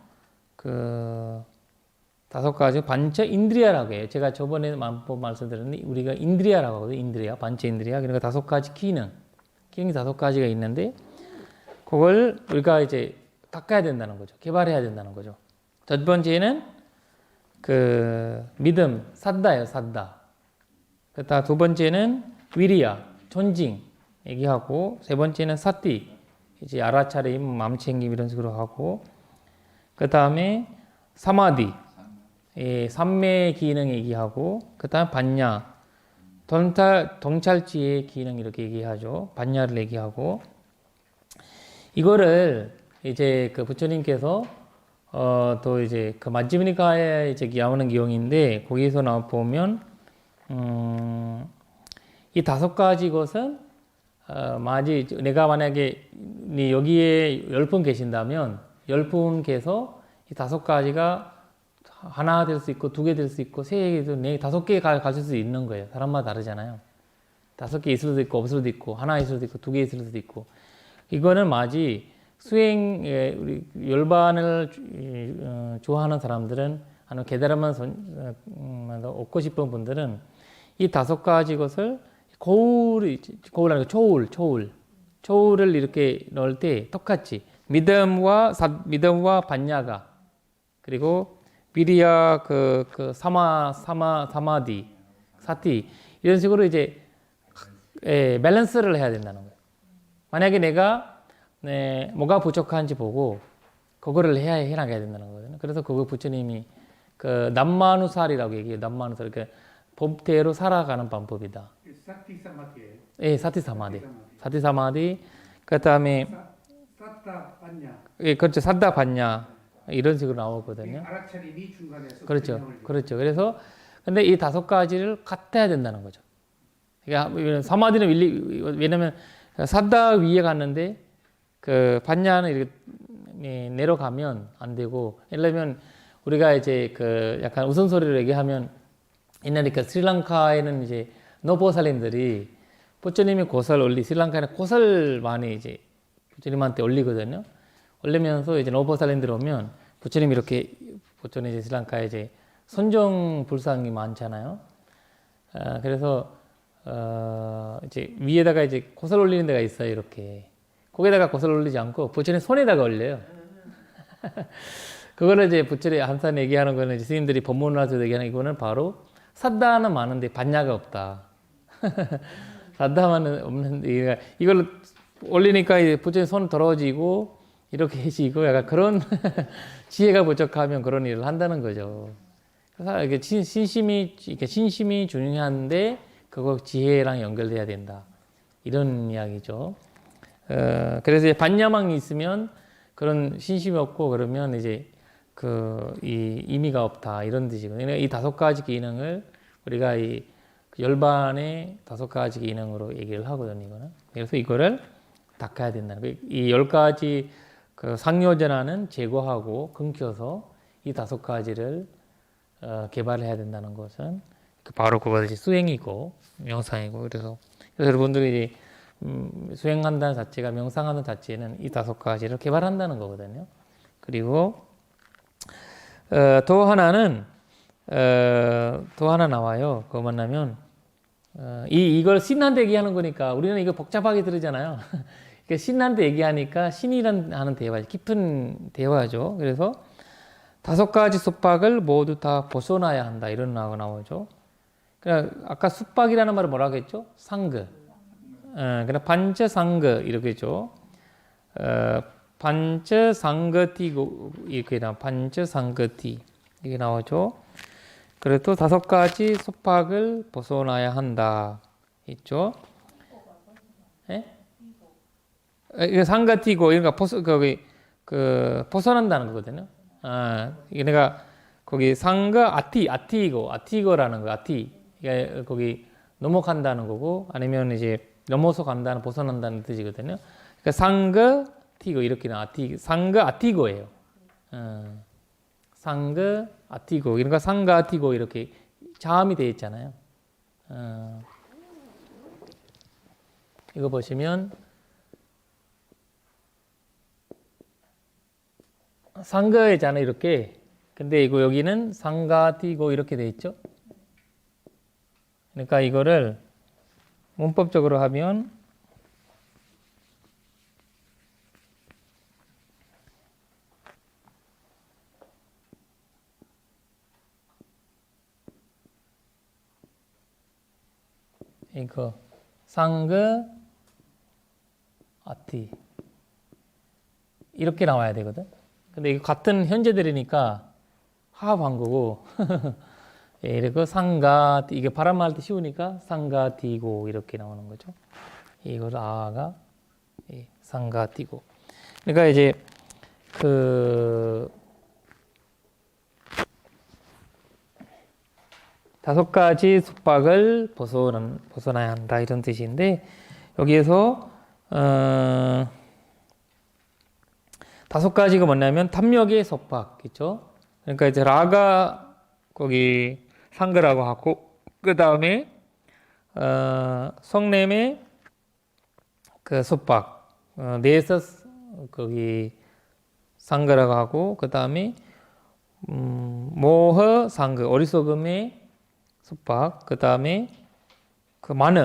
5가지 반째 인드리아라고 해요. 제가 저번에 말씀드렸는데 우리가 인드리아라고 하거든요. 인드리아, 반째 인드리아. 그러니까 5가지 기능이 5가지가 있는데 그걸 우리가 이제 닦아야 된다는 거죠. 개발해야 된다는 거죠. 첫 번째는 믿음, 사다예요, 사다. 그다음 두 번째는 위리야, 존징 얘기하고 세 번째는 사티, 이제 알아차림, 마음 챙김 이런 식으로 하고 그 다음에 사마디, 삼매의 기능 얘기하고 그 다음 반야, 동찰지의 기능 이렇게 얘기하죠. 반야를 얘기하고 이거를 이제 부처님께서 또 이제 마지미니카에 이제 나오는 기용인데 거기서 보면 이 5가지 것은 내가 만약에 여기에 10분 계신다면 10분께서 이 5가지가 하나 될 수 있고 2개 될 수 있고 3개, 4개, 5개 가질 수 있는 거예요. 사람마다 다르잖아요. 5개 있을 수도 있고 없을 수도 있고 하나 있을 수도 있고 2개 있을 수도 있고 이거는 마치 수행에 우리 열반을 좋아하는 사람들은 아니면 깨달음만 얻고 싶은 분들은 이 5가지 것을 거울이라는 초울 초우를 이렇게 넣을 때 똑같이 믿음과 반야가 그리고 비리야 사마디 사티 이런 식으로 이제 밸런스를 해야 된다는 거예요. 만약에 내가 뭐가 부족한지 보고 그거를 해나가야 된다는 거거든요. 그래서 그거 부처님이 그 남마누살이라고 얘기해요. 남마누살. 그러니까 법대로 살아가는 방법이다. 사티 사마디예요. 예, 사티 사마디. 사티 사마디. 그다음에 사타 반야. 예, 그렇죠. sadda 반야 이런 식으로 나오거든요. 알아차림이 중간에서 그렇죠. 균형을 그렇죠. 그래서 근데 이 다섯 가지를 같아야 된다는 거죠. 그러니까 사마디는 왜냐면 sadda 위에 갔는데 그 반야는 이렇게 내려가면 안 되고, 예를 들면 우리가 이제 그 약간 우스갯소리로 얘기하면 옛날에 그 스리랑카에는 이제 노보살님들이 부처님이 고설 스리랑카에는 고설 많이 이제 부처님한테 올리거든요. 올리면서 이제 노보살님들 오면 부처님 부처님 이제 스리랑카에 이제 선정 불상이 많잖아요. 그래서 이제 위에다가 이제 고설 올리는 데가 있어요. 이렇게 거기다가 고설 올리지 않고 부처님 손에다가 올려요. 그거를 이제 부처님 한산 얘기하는 거는 이제 스님들이 법문을 얘기하는 이거는 바로 sadda는 많은데 반야가 없다. sadda만 없는데 이걸 올리니까 이제 부처님 손 더러워지고 이렇게 해지고 약간 그런 지혜가 부족하면 그런 일을 한다는 거죠. 그래서 이게 신심이 중요한데 그거 지혜랑 연결돼야 된다. 이런 이야기죠. 그래서 반야망이 있으면 그런 신심이 없고 그러면 이제 이 의미가 없다 이런 뜻이거든요. 이 다섯 가지 기능을 우리가 이 열반의 다섯 가지 기능으로 얘기를 하거든요. 이거는. 그래서 이거를 닦아야 된다는 거예요. 이 10가지 그 상요전하는 제거하고 끊겨서 이 다섯 가지를 개발해야 된다는 것은 바로 그것이 수행이고 명상이고, 그래서 여러분들이 이제 수행한다는 자체가, 명상하는 자체는 이 다섯 가지를 개발한다는 거거든요. 그리고 또 하나 나와요. 그거 만나면 이걸 신난데 얘기하는 거니까 우리는 이거 복잡하게 들으잖아요. 신난데 얘기하니까 신이란 하는 대화, 깊은 대화죠. 그래서 다섯 가지 숙박을 모두 다 벗어나야 한다 이런 나오죠. 그냥 아까 숙박이라는 말을 뭐라고 했죠? 상그. 그냥 반처 상그 이렇게 했죠. 반처 상거티고 이렇게 나와. 반처 상거티 이게 나오죠. 그래도 다섯 가지 숙박을 벗어나야 한다 있죠. 예? 이게 상거티고 그러니까 벗어난다는 거거든요. 이게 내가 거기 상거 아티고라는 거 이게 거기 넘어간다는 거고, 아니면 이제 넘어서 간다는, 벗어난다는 뜻이거든요. 그러니까 상거 티고 이렇게 나 상거 아티고예요. 상거 아티고 그러니까 상거 아티고 이렇게 자음이 되어 있잖아요. 이거 보시면 상거잖아요 이렇게. 근데 이거 여기는 상가티고 이렇게 되어 있죠. 그러니까 이거를 문법적으로 하면 이거 상거 아티 이렇게 나와야 되거든. 근데 이거 같은 현재들이니까 화합한 거고 이렇게 상가 이게 발음할 때 쉬우니까 상가티고 이렇게 나오는 거죠. 이걸 아가 상가티고. 그러니까 이제 다섯 가지 숙박을 벗어나야 한다 이런 뜻인데, 여기에서 다섯 가지가 뭐냐면 탐욕의 속박 있죠. 그러니까 이제 라가 거기 상거라고 하고, 그 다음에 성냄의 그 속박 내에서 거기 상거라고 하고, 그 다음에 모허 상거 어리석음의 속박, 그 다음에 그 마느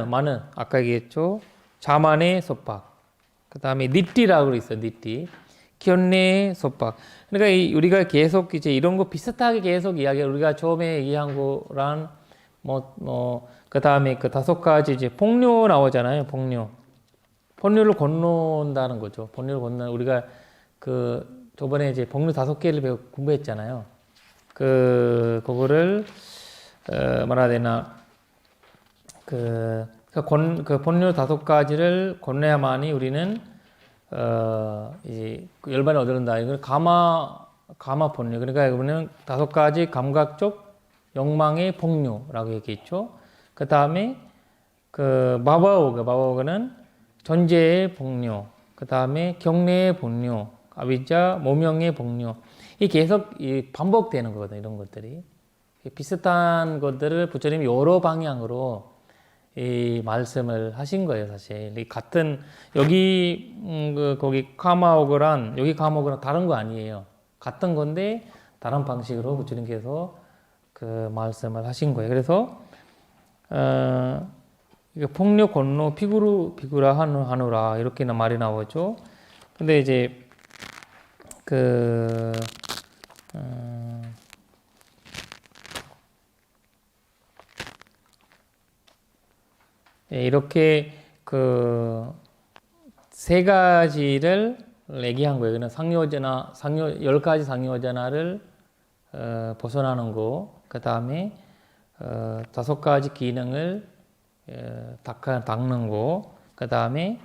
아까 얘기했죠. 자만의 속박, 그 다음에 니띠라고 있어, 니띠. 견내 속박. 그러니까 우리가 계속 이제 이런 거 비슷하게 계속 이야기, 우리가 처음에 얘기한 거랑 그 다음에 그 5가지 이제 폭류 나오잖아요, 폭류. 폭류를 건너온다는 거죠. 폭류를 건너, 우리가 그 저번에 이제 폭류 5개를 공부했잖아요. 그거를, 뭐라 해야 되나, 그 본류 5가지를 건너야만이 우리는 이제 열반을 얻는다. 이걸 가마 본류. 그러니까 이거는 5가지 감각적 욕망의 폭류라고 얘기했죠. 그 다음에 그 마바오가는 존재의 폭류. 그 다음에 경내의 폭류, 아비자 모명의 폭류. 이 계속 반복되는 거거든, 이런 것들이. 비슷한 것들을 부처님이 여러 방향으로 이 말씀을 하신 거예요, 사실. 이 같은 여기 거기 카마오그란 여기 카마오그란 다른 거 아니에요. 같은 건데 다른 방식으로 부처님께서 그 말씀을 하신 거예요. 그래서 폭류 건너 비구라 하누라 이렇게나 말이 나오죠. 근데 이제 이렇게 그 3가지를 얘기한 거예요. 그냥 상요제나 10가지 상요제나를 벗어나는 거, 그 다음에 5가지 기능을 닦는 거, 그 다음에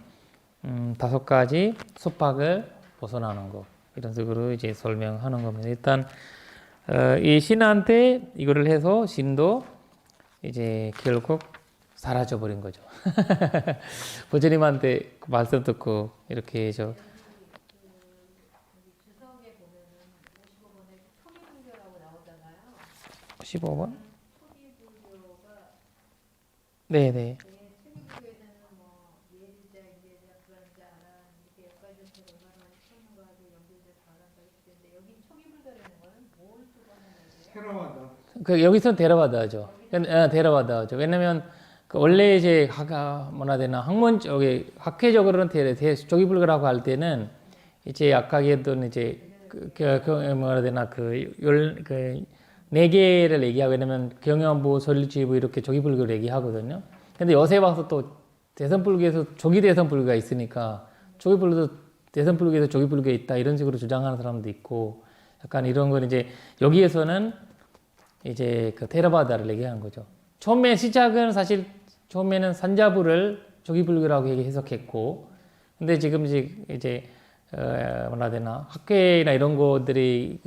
5가지 속박을 벗어나는 거, 이런 식으로 이제 설명하는 겁니다. 일단 이 신한테 이거를 해서 신도 이제 결국 사라져 버린 거죠. 부처님한테 말씀 듣고 이렇게 해서 주석에 보면은 55번에 초기불교라고 나오잖아요. 15번? 초기불교가 네네. 초기불교에서는 뭐 예지자, 인제자, 불안자, 아란 이렇게 역가지들 얼마나 많이 쓰는 거하고 연결돼서 말한다 했는데 여기 초기불교라는 거는 뭘 쓰고 하는 거예요? 테라와다. 여기서는 데라바다죠. 데라바다죠. 왜냐면 원래 이제 뭐라 되나 학문 쪽에 학회적으로는 조기불교라고 할 때는 이제 아까 얘기했던 이제 뭐라 되나 네 개를 얘기하고, 왜냐면 경연부, 설리지부 이렇게 조기불교를 얘기하거든요. 근데 요새 와서 또 대선불교에서 조기대선불교가 있으니까 조기불교도 대선불교에서 조기불교에 있다 이런 식으로 주장하는 사람도 있고, 약간 이런 건 이제 여기에서는 이제 그 테라바다를 얘기한 거죠. 처음에 시작은 사실 처음에는 산자부를 조기불교라고 해석했고, 근데 지금 이제 뭐라 되나 학회나 이런 것들이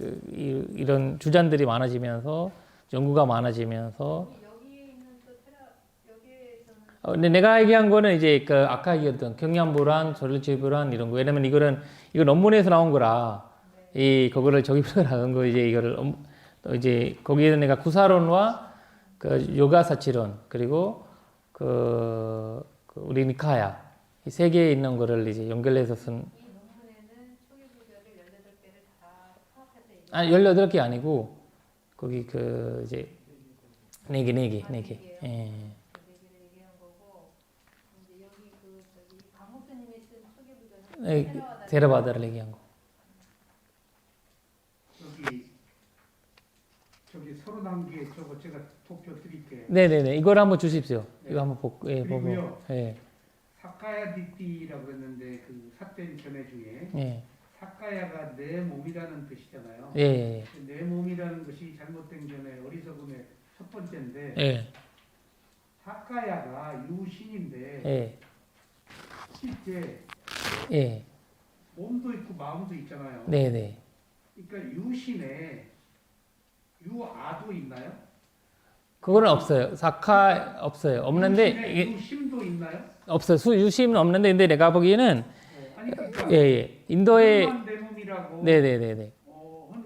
이런 주장들이 많아지면서 연구가 많아지면서 여기에 있는 또 여기에서는 근데 내가 얘기한 거는 이제 그 아까 얘기했던 경양불안, 절일지불안 이런 거. 왜냐면 이거 논문에서 나온 거라 그거를 조기불교라는 거 이거를 또 이제 거기에는 내가 구사론과 그 요가사치론 그리고 우리 니카야 이 3개에 있는 거를 이제 연결해서 쓴. 이 논문에는 초기불교를 18개를 다 파악해서 얘기해요. 아니 18개 아니고 거기 이제 4개. 예. 그 얘기를 얘기한 거고 이제 여기 강목수님이 쓴 초기불교는 데라바다를 얘기한 거. 저기 31개 저거 제가 도표 드릴게요. 네네네. 이걸 한번 주십시오. 이거 한번 보고. 그리고요. 예. 사카야 디띠라고 그랬는데 그 삿된 견해 중에 예. 사카야가 내 몸이라는 뜻이잖아요. 예. 내 몸이라는 것이 잘못된 견해, 어리석음의 첫 번째인데 예. 사카야가 유신인데 예. 실제 예. 몸도 있고 마음도 있잖아요. 네네. 그러니까 유신에 유아도 있나요? 그거는 없어요. 사카 없어요. 없는데 유신에 이게 유심도 있나요? 없어요. 유심은 없는데 근데 내가 보기에는 아니 그러니까 예. 인도의 몸만 내 몸이라고 네네네네.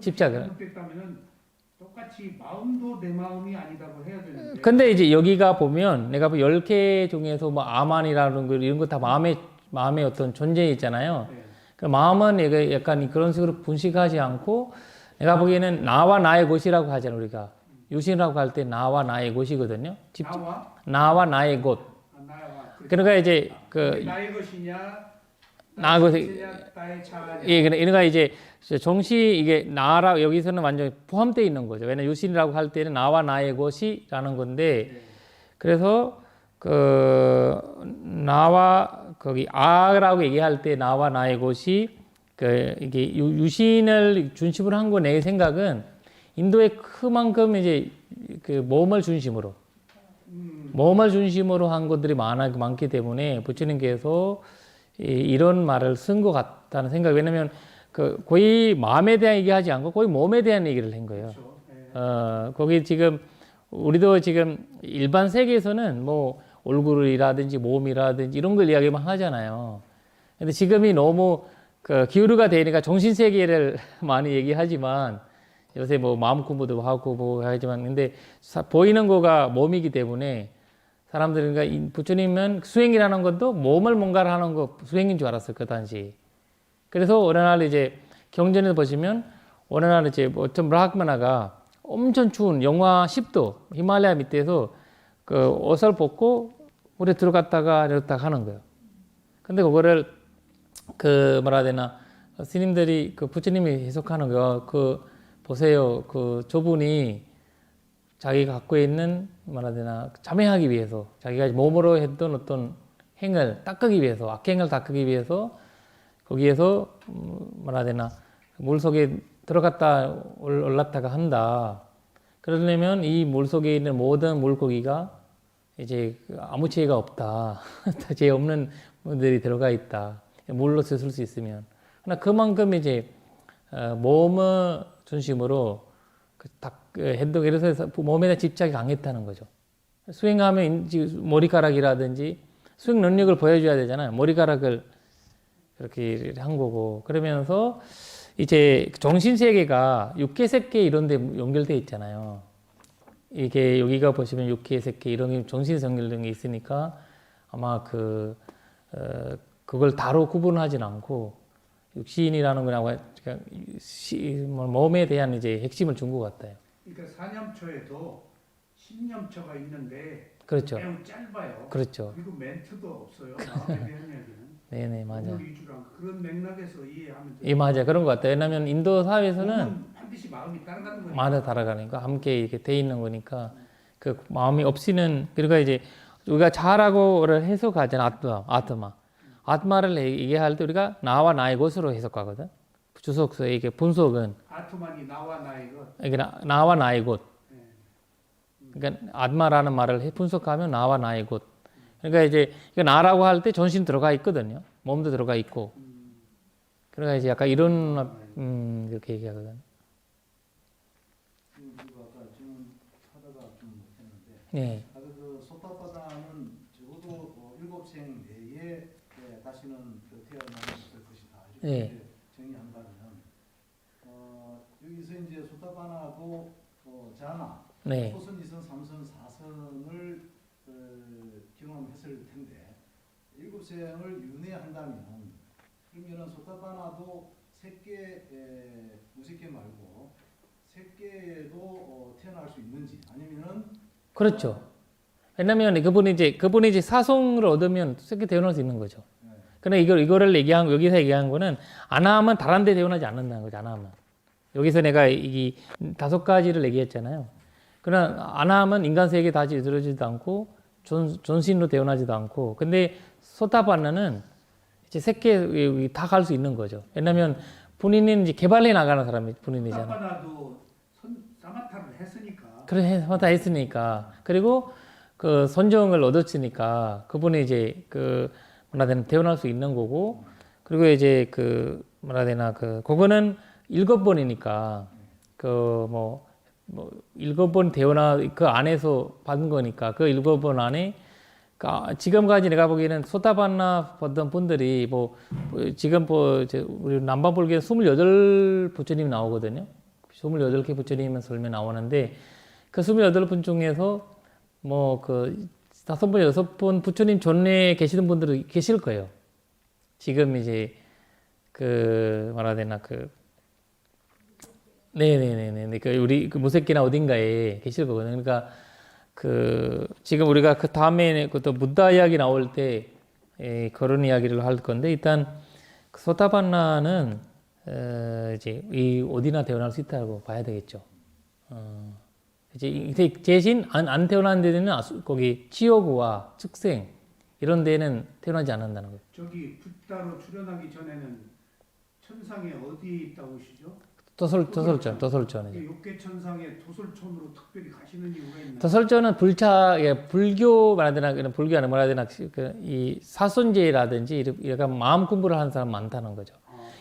집착을 집착을. 잘못됐다면은 똑같이 마음도 내 마음이 아니다고 해야 되는데. 근데 이제 여기가 보면 내가 10개 중에서 뭐 아만이라는 거 이런 거 다 마음의 어떤 존재 있잖아요. 네. 그 마음은 얘가 약간 그런 식으로 분식하지 않고 내가 보기에는 나와 나의 곳이라고 하잖아요. 우리가 유신이라고 할 때 나와 나의 곳이거든요. 나와 나와 나의 곳. 나와. 그러니까 이제 그게 나의 것이냐 나하고 나의 자아냐. 예, 그러니까 이제 정시 이게 나라 여기서는 완전히 포함되어 있는 거죠. 왜냐면 유신이라고 할 때는 나와 나의 것이라는 건데 네. 그래서 그 나와 거기 아라고 얘기할 때 나와 나의 것이 그 이게 유신을 중심으로 한 거 내 생각은 인도의 그만큼 이제 그 몸을 중심으로 몸을 중심으로 한 것들이 많기 때문에 부처님께서 이런 말을 쓴 것 같다는 생각. 왜냐면 그 거의 마음에 대한 얘기하지 않고 거의 몸에 대한 얘기를 한 거예요. 그렇죠. 네. 거기 지금 우리도 지금 일반 세계에서는 뭐 얼굴이라든지 몸이라든지 이런 걸 이야기만 하잖아요. 근데 지금이 너무 그 기울어가 되니까 정신 세계를 많이 얘기하지만 요새 뭐 마음 공부도 하고 뭐 하지만 근데 보이는 거가 몸이기 때문에 사람들이 그러니까 부처님은 수행이라는 것도 몸을 뭔가를 하는 거 수행인 줄 알았어요 그 당시. 그래서 어느 날 이제 경전에서 보시면 어느 날 이제 어떤 브라흐마나가 엄청 추운 영하 10도 히말라야 밑에서 그 옷을 벗고 물에 들어갔다가 내렸다가 하는 거예요. 근데 그거를 그 뭐라 해야 되나 스님들이 그 부처님이 해석하는 거 그 보세요 그 저분이 자기가 갖고 있는 뭐라 해야 되나 자매하기 위해서 자기가 몸으로 했던 어떤 행을 닦기 위해서 악행을 닦기 위해서 거기에서 뭐라 해야 되나 물 속에 들어갔다 올랐다가 한다. 그러려면 이 물 속에 있는 모든 물고기가 이제 아무 죄가 없다. 죄 없는 분들이 들어가 있다. 물로 씻을 수 있으면. 그러나 그만큼 이제 몸을 중심으로 행동, 그래서 몸에 대한 집착이 강했다는 거죠. 수행하면 머리카락이라든지 수행 능력을 보여줘야 되잖아요. 머리카락을 그렇게 한 거고. 그러면서 이제 정신세계가 육계, 색계 이런 데 연결돼 있잖아요. 이게 여기가 보시면 육계, 색계 이런 게 정신에서 연결된 게 있으니까 아마 그걸 다로 구분하진 않고 육신이라는 거랑 몸에 대한 이제 핵심을 준 것 같아요. 그러니까 사념초에도 신념초가 있는데 그렇죠. 매우 짧아요. 그렇죠. 그리고 멘트도 없어요. 마음에 대한 이야기는. 네네, 맞아요. 몸을 위주로 한 그런 맥락에서 이해하면 돼요. 예, 맞아요. 그런 것 같아요. 왜냐하면 인도 사회에서는 몸은 반드시 마음이 따라가는 거니까. 말을 달아가니까 함께 이렇게 돼 있는 거니까 그 마음이 없이는 그러니까 이제 우리가 자라고를 해석하잖아. 아트마를 얘기할 때 우리가 나와 나의 것으로 해석하거든. 주석서의 이게 분석은 아트만이 나와 나의 것. 이게 나와 나의 것. 그러니까 아트마라는 말을 분석하면 나와 나의 것. 그러니까 이제 이거 나라고 할 때 전신 들어가 있거든요. 몸도 들어가 있고. 그러니까 이제 약간 이런 이렇게 얘기하거든. 그리고 아까 질문하다가 좀 못했는데 네. 아까 그 소타파다는 적어도 7생 내에 다시는 그 태어나지 못할 것이다. 이렇게 네. 이제 정의한다면 여기서 이제 소타파나도 자나 네. 소선, 이선, 삼선, 사선을 경험했을 텐데 7생을 윤회한다면 그러면은 소타파나도 색계 무색계 말고 색계에도 태어날 수 있는지 아니면은 그렇죠. 왜냐면 그분이 이제 사성을 얻으면 쉽게 태어날 수 있는 거죠. 근데 이거를 여기서 얘기한 거는 안 하면 다른 데 태어나지 않는다는 거죠. 안 하면. 여기서 내가 이 5가지를 얘기했잖아요. 그러나 안 하면 인간 세계 다시 이르지도 않고 전신으로 태어나지도 않고. 근데 소타반나는 이제 색계 다 갈 수 있는 거죠. 왜냐면 본인은 이제 개발해 나가는 사람이 본인이잖아요. 사파나도 사마타를 했으니까. 그래, 다 했으니까. 그리고 그 선정을 얻었으니까 그분이 이제 뭐라 되나 태어날 수 있는 거고. 그리고 이제 뭐라 되나 그거는 7번이니까 뭐 7번 태어나 그 안에서 받은 거니까 그 7번 안에 지금까지 내가 보기에는 소타반나 보던 분들이 지금 우리 남방불교에 28 부처님이 나오거든요. 28개 부처님은 설명 나오는데 그 28분 중에서 5번, 6번 부처님 전에 계시던 분들이 계실 거예요. 지금 이제 뭐라 되나 네네네네 우리 무색기나 어딘가에 계실 거거든요. 그러니까 지금 우리가 다음에 또 부다 이야기 나올 때 그런 이야기를 할 건데 일단 소타반나는 이제 이 어디나 태어날 수 있다고 봐야 되겠죠. 이제 대신 안 태어난 데는 거기 지옥과 축생 이런 데는 태어나지 않는다는 거예요. 저기 붓다로 출연하기 전에는 천상에 어디 있다 오시죠? 도솔전. 욕계 천상에 도솔촌으로 특별히 가시는 이유가 있나요? 도솔전은 불교 말해야 되나, 그런 불교 아니면 뭐라 해야 되나, 이 사손제라든지 약간 마음 공부를 하는 사람 많다는 거죠.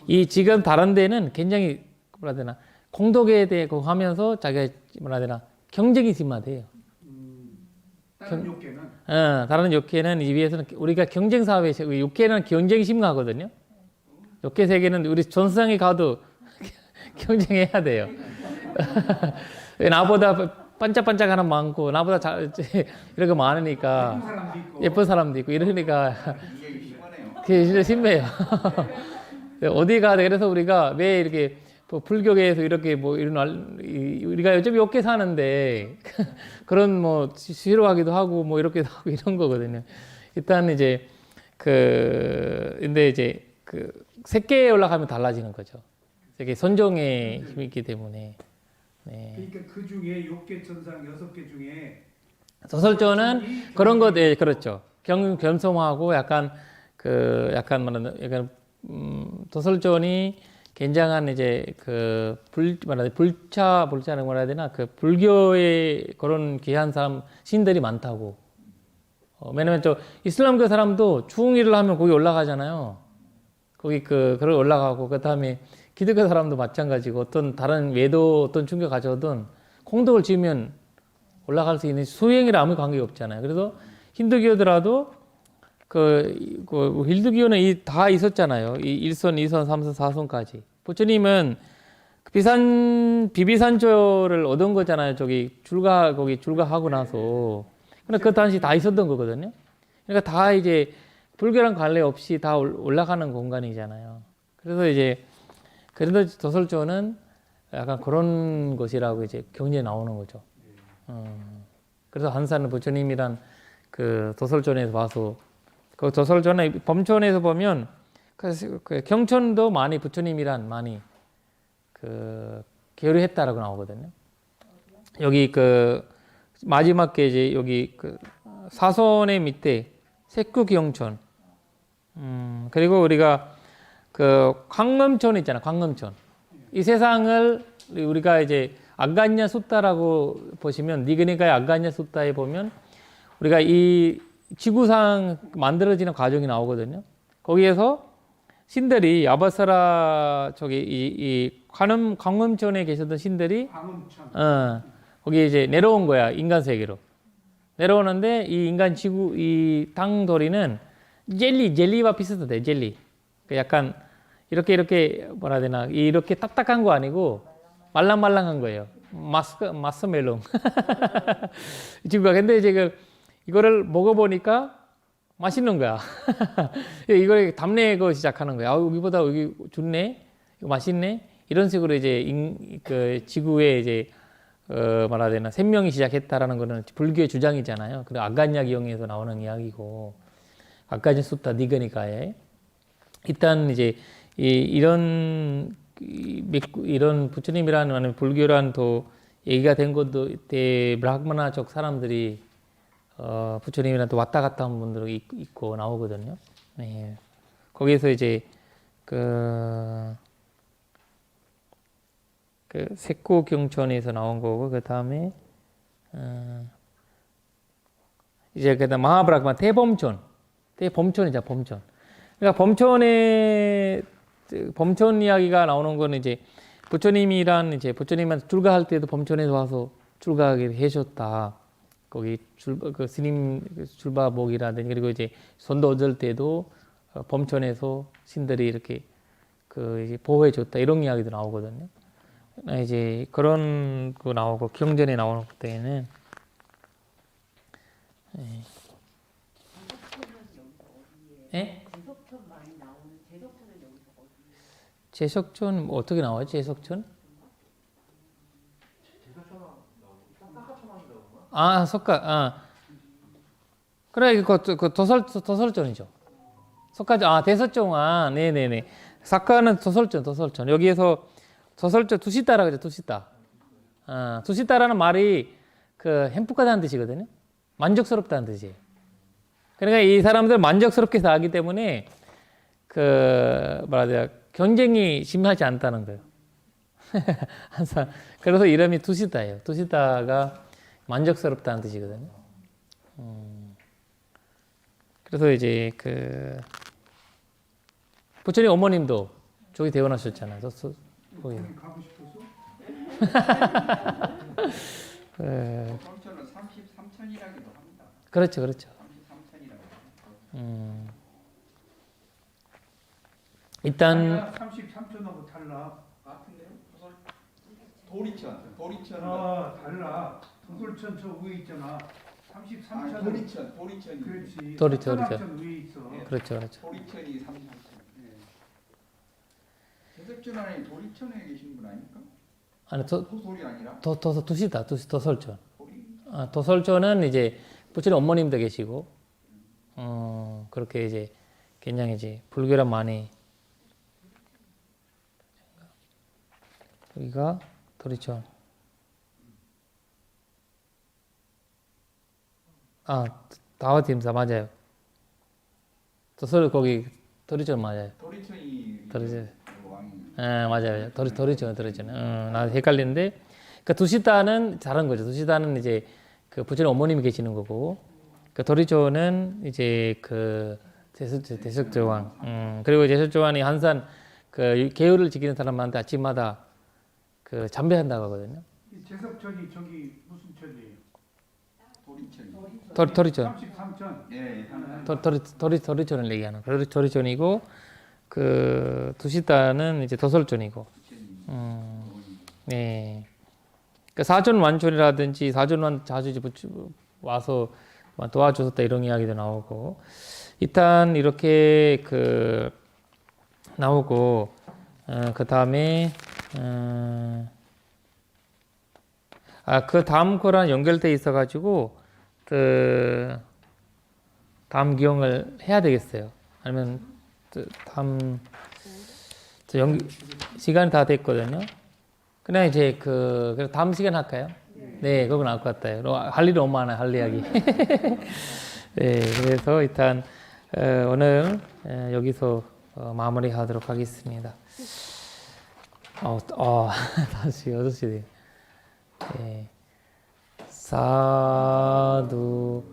이 지금 다른 데는 굉장히 뭐라 해야 되나, 공덕에 대해 하면서 자기가 뭐라 해야 되나, 경쟁이 심하대요. 다른 욕계는 다른 욕계는 이 위에서는 우리가 경쟁 사회, 욕계는 경쟁이 심하거든요. 욕계 세계는 우리 전세상에 가도 경쟁해야 돼요. 나보다 반짝반짝하는 많고 나보다 이렇게 많으니까 예쁜 사람도 있고 예쁜 사람도 있고 이러니까 이게 심하네요. 그게 진짜 심해요. 어디 가도 그래서 우리가 왜 이렇게 뭐 불교계에서 이렇게 뭐 우리가 요즘 욕계 사는데 그런 뭐 싫어하기도 하고 뭐 이렇게도 하고 이런 거거든요. 일단 이제 근데 이제 색계에 올라가면 달라지는 거죠. 되게 선정의 힘이 있기 때문에. 네. 그러니까 그 중에 욕계 천상 6개 중에 도솔전은 그런 것, 네, 그렇죠. 겸손하고 약간 말하는 도솔전이 굉장한 이제 불자라고 말해야 되나, 불교의 그런 귀한 사람 신들이 많다고. 왜냐면 이슬람교 사람도 중일을 하면 거기 올라가잖아요. 거기 그걸 올라가고 그다음에 기독교 사람도 마찬가지고 어떤 다른 외도 어떤 종교 가져오든 공덕을 지으면 올라갈 수 있는 수행이랑 아무 관계가 없잖아요. 그래서 힌두교더라도 힌두교는 다 있었잖아요. 이 1선, 2선, 3선, 4선까지. 부처님은 비비산조를 얻은 거잖아요. 거기 출가하고 나서. 근데 그 당시 다 있었던 거거든요. 그러니까 다 이제 불교랑 관계 없이 다 올라가는 공간이잖아요. 그래서 이제 그래도 도솔전은 약간 그런 것이라고 이제 경제에 나오는 거죠. 그래서 한산 부처님이란 도솔전에서 와서 도솔전에 범천에서 보면 경천도 많이 부처님이란 많이 계류했다라고 나오거든요. 여기 마지막 게 이제 여기 사선의 밑에 색구경천. 그리고 우리가 광음천 있잖아, 광음천. 이 세상을 우리가 이제 아가냐 숫다라고 보시면, 니그니가의 아가냐 숫다에 보면 우리가 이 지구상 만들어지는 과정이 나오거든요. 거기에서 신들이 야바사라 이 광음천에 계셨던 신들이 광음천 거기 이제 내려온 거야, 인간 세계로. 내려오는데 이 인간 지구 이 땅돌이는 젤리와 비슷하대, 젤리. 약간 이렇게 뭐라 해야 되나, 이렇게 딱딱한 거 아니고 말랑말랑한 거예요. 마스멜론. 지구가. 근데 이제 이거를 먹어보니까 맛있는 거야. 이걸 담내고 시작하는 거야. 여기보다 여기 좋네, 이거 맛있네. 이런 식으로 이제 지구에 이제 말해야 되나, 생명이 시작했다라는 거는 불교의 주장이잖아요. 그리고 아간야 기용에서 나오는 이야기고, 아까지 숫다 니거니까에 일단 이제 이런 부처님이라는 아니면 불교란 또 얘기가 된 것도 이때 브라흐마나족 사람들이 부처님이랑 또 왔다 갔다 한 분들이 있고 나오거든요. 네. 거기에서 이제 색고경천에서 나온 거고, 그 다음에 이제 그다음 마하브라흐만 대범천이죠, 범천. 그러니까 범천 이야기가 나오는 거는 이제 부처님한테 출가할 때도 범천에서 와서 출가하게 해줬다. 거기 스님 출바복이라든지, 그리고 이제 선도 얻을 때도 범천에서 신들이 이렇게 이제 보호해줬다, 이런 이야기도 나오거든요. 이제 그런 거 나오고, 경전에 나오는 때에는 예? 제석천 많이 나오는 제석천은 여기서 어디예요? 제석천 어떻게 나와요? 제석천? 석가. 그래, 도설전이죠. 석가죠. 아, 대서종아. 네네네. 사카는 도설전. 여기에서 도설전 두시다라 그러죠. 두시다. 아, 두시다라는 말이 그 행복하다는 뜻이거든요. 만족스럽다는 뜻이에요. 그러니까 이 사람들 만족스럽게 살기 때문에 그 뭐라 해야 돼요? 경쟁이 심하지 않다는 거예요. 항상 그래서 이름이 두시다예요. 두시다가 만족스럽다는 뜻이거든요. 그래서 이제 그 부처님 어머님도 저기 태어나셨잖아요. 거기. 거기 가고 싶어서? 도설천은 33천이라기도 합니다. 그렇죠. 33천이라고. 일단 33천하고 달라. 같은데요? 도리천. 아 달라. 도솔천 저 위에 있잖아. 33천. 도리천이. 그렇지. 도리천. 서천천 위에 있어. 예. 그렇죠. 도리천이 33천. 대석천 안에 도리천에 계신 분 아닙니까? 아니 도솔이 아니라 두시다. 도설전. 도리. 아, 도설전은 이제 부처님 어머님도 계시고, 그렇게 이제 굉장히 이제 불교랑 많이 여기가 도리천. 아, 다와팀사 맞아요. 도설 거기 도리천 맞아요. 도리천이 도리천. 왕이. 예, 맞아요. 도리천. 나 헷갈리는데, 그 두시다는 다른 거죠. 두시다는 이제 그 부처님 어머님이 계시는 거고, 그 도리천은 이제 그 대석조왕. 그리고 대석조왕이 항상 그 계율을 지키는 사람한테 아침마다 그 잠배한다고 하거든요. 이 제석천이 저기 무슨 천이에요? 도리천이. 도리천. 33천. 예. 도리천을 얘기하는 거예요. 도리천이고, 그 두시다는 이제 도설천이고. 네. 그 사존완촌이라든지 사존완 자주 이제 와서 도와줬었다 이런 이야기도 나오고, 일단 이렇게 그 나오고, 그 다음에 그 다음 거랑 연결돼 있어가지고 그 다음 기용을 해야 되겠어요. 아니면 다음 시간이 다 됐거든요. 그냥 이제 그 다음 시간 할까요? 네, 그거 나을 것 같아요. 할 일이 너무 많아요. 할 이야기. 네, 그래서 일단 오늘 여기서 마무리하도록 하겠습니다. 다시 6시 돼요. 네. 사두.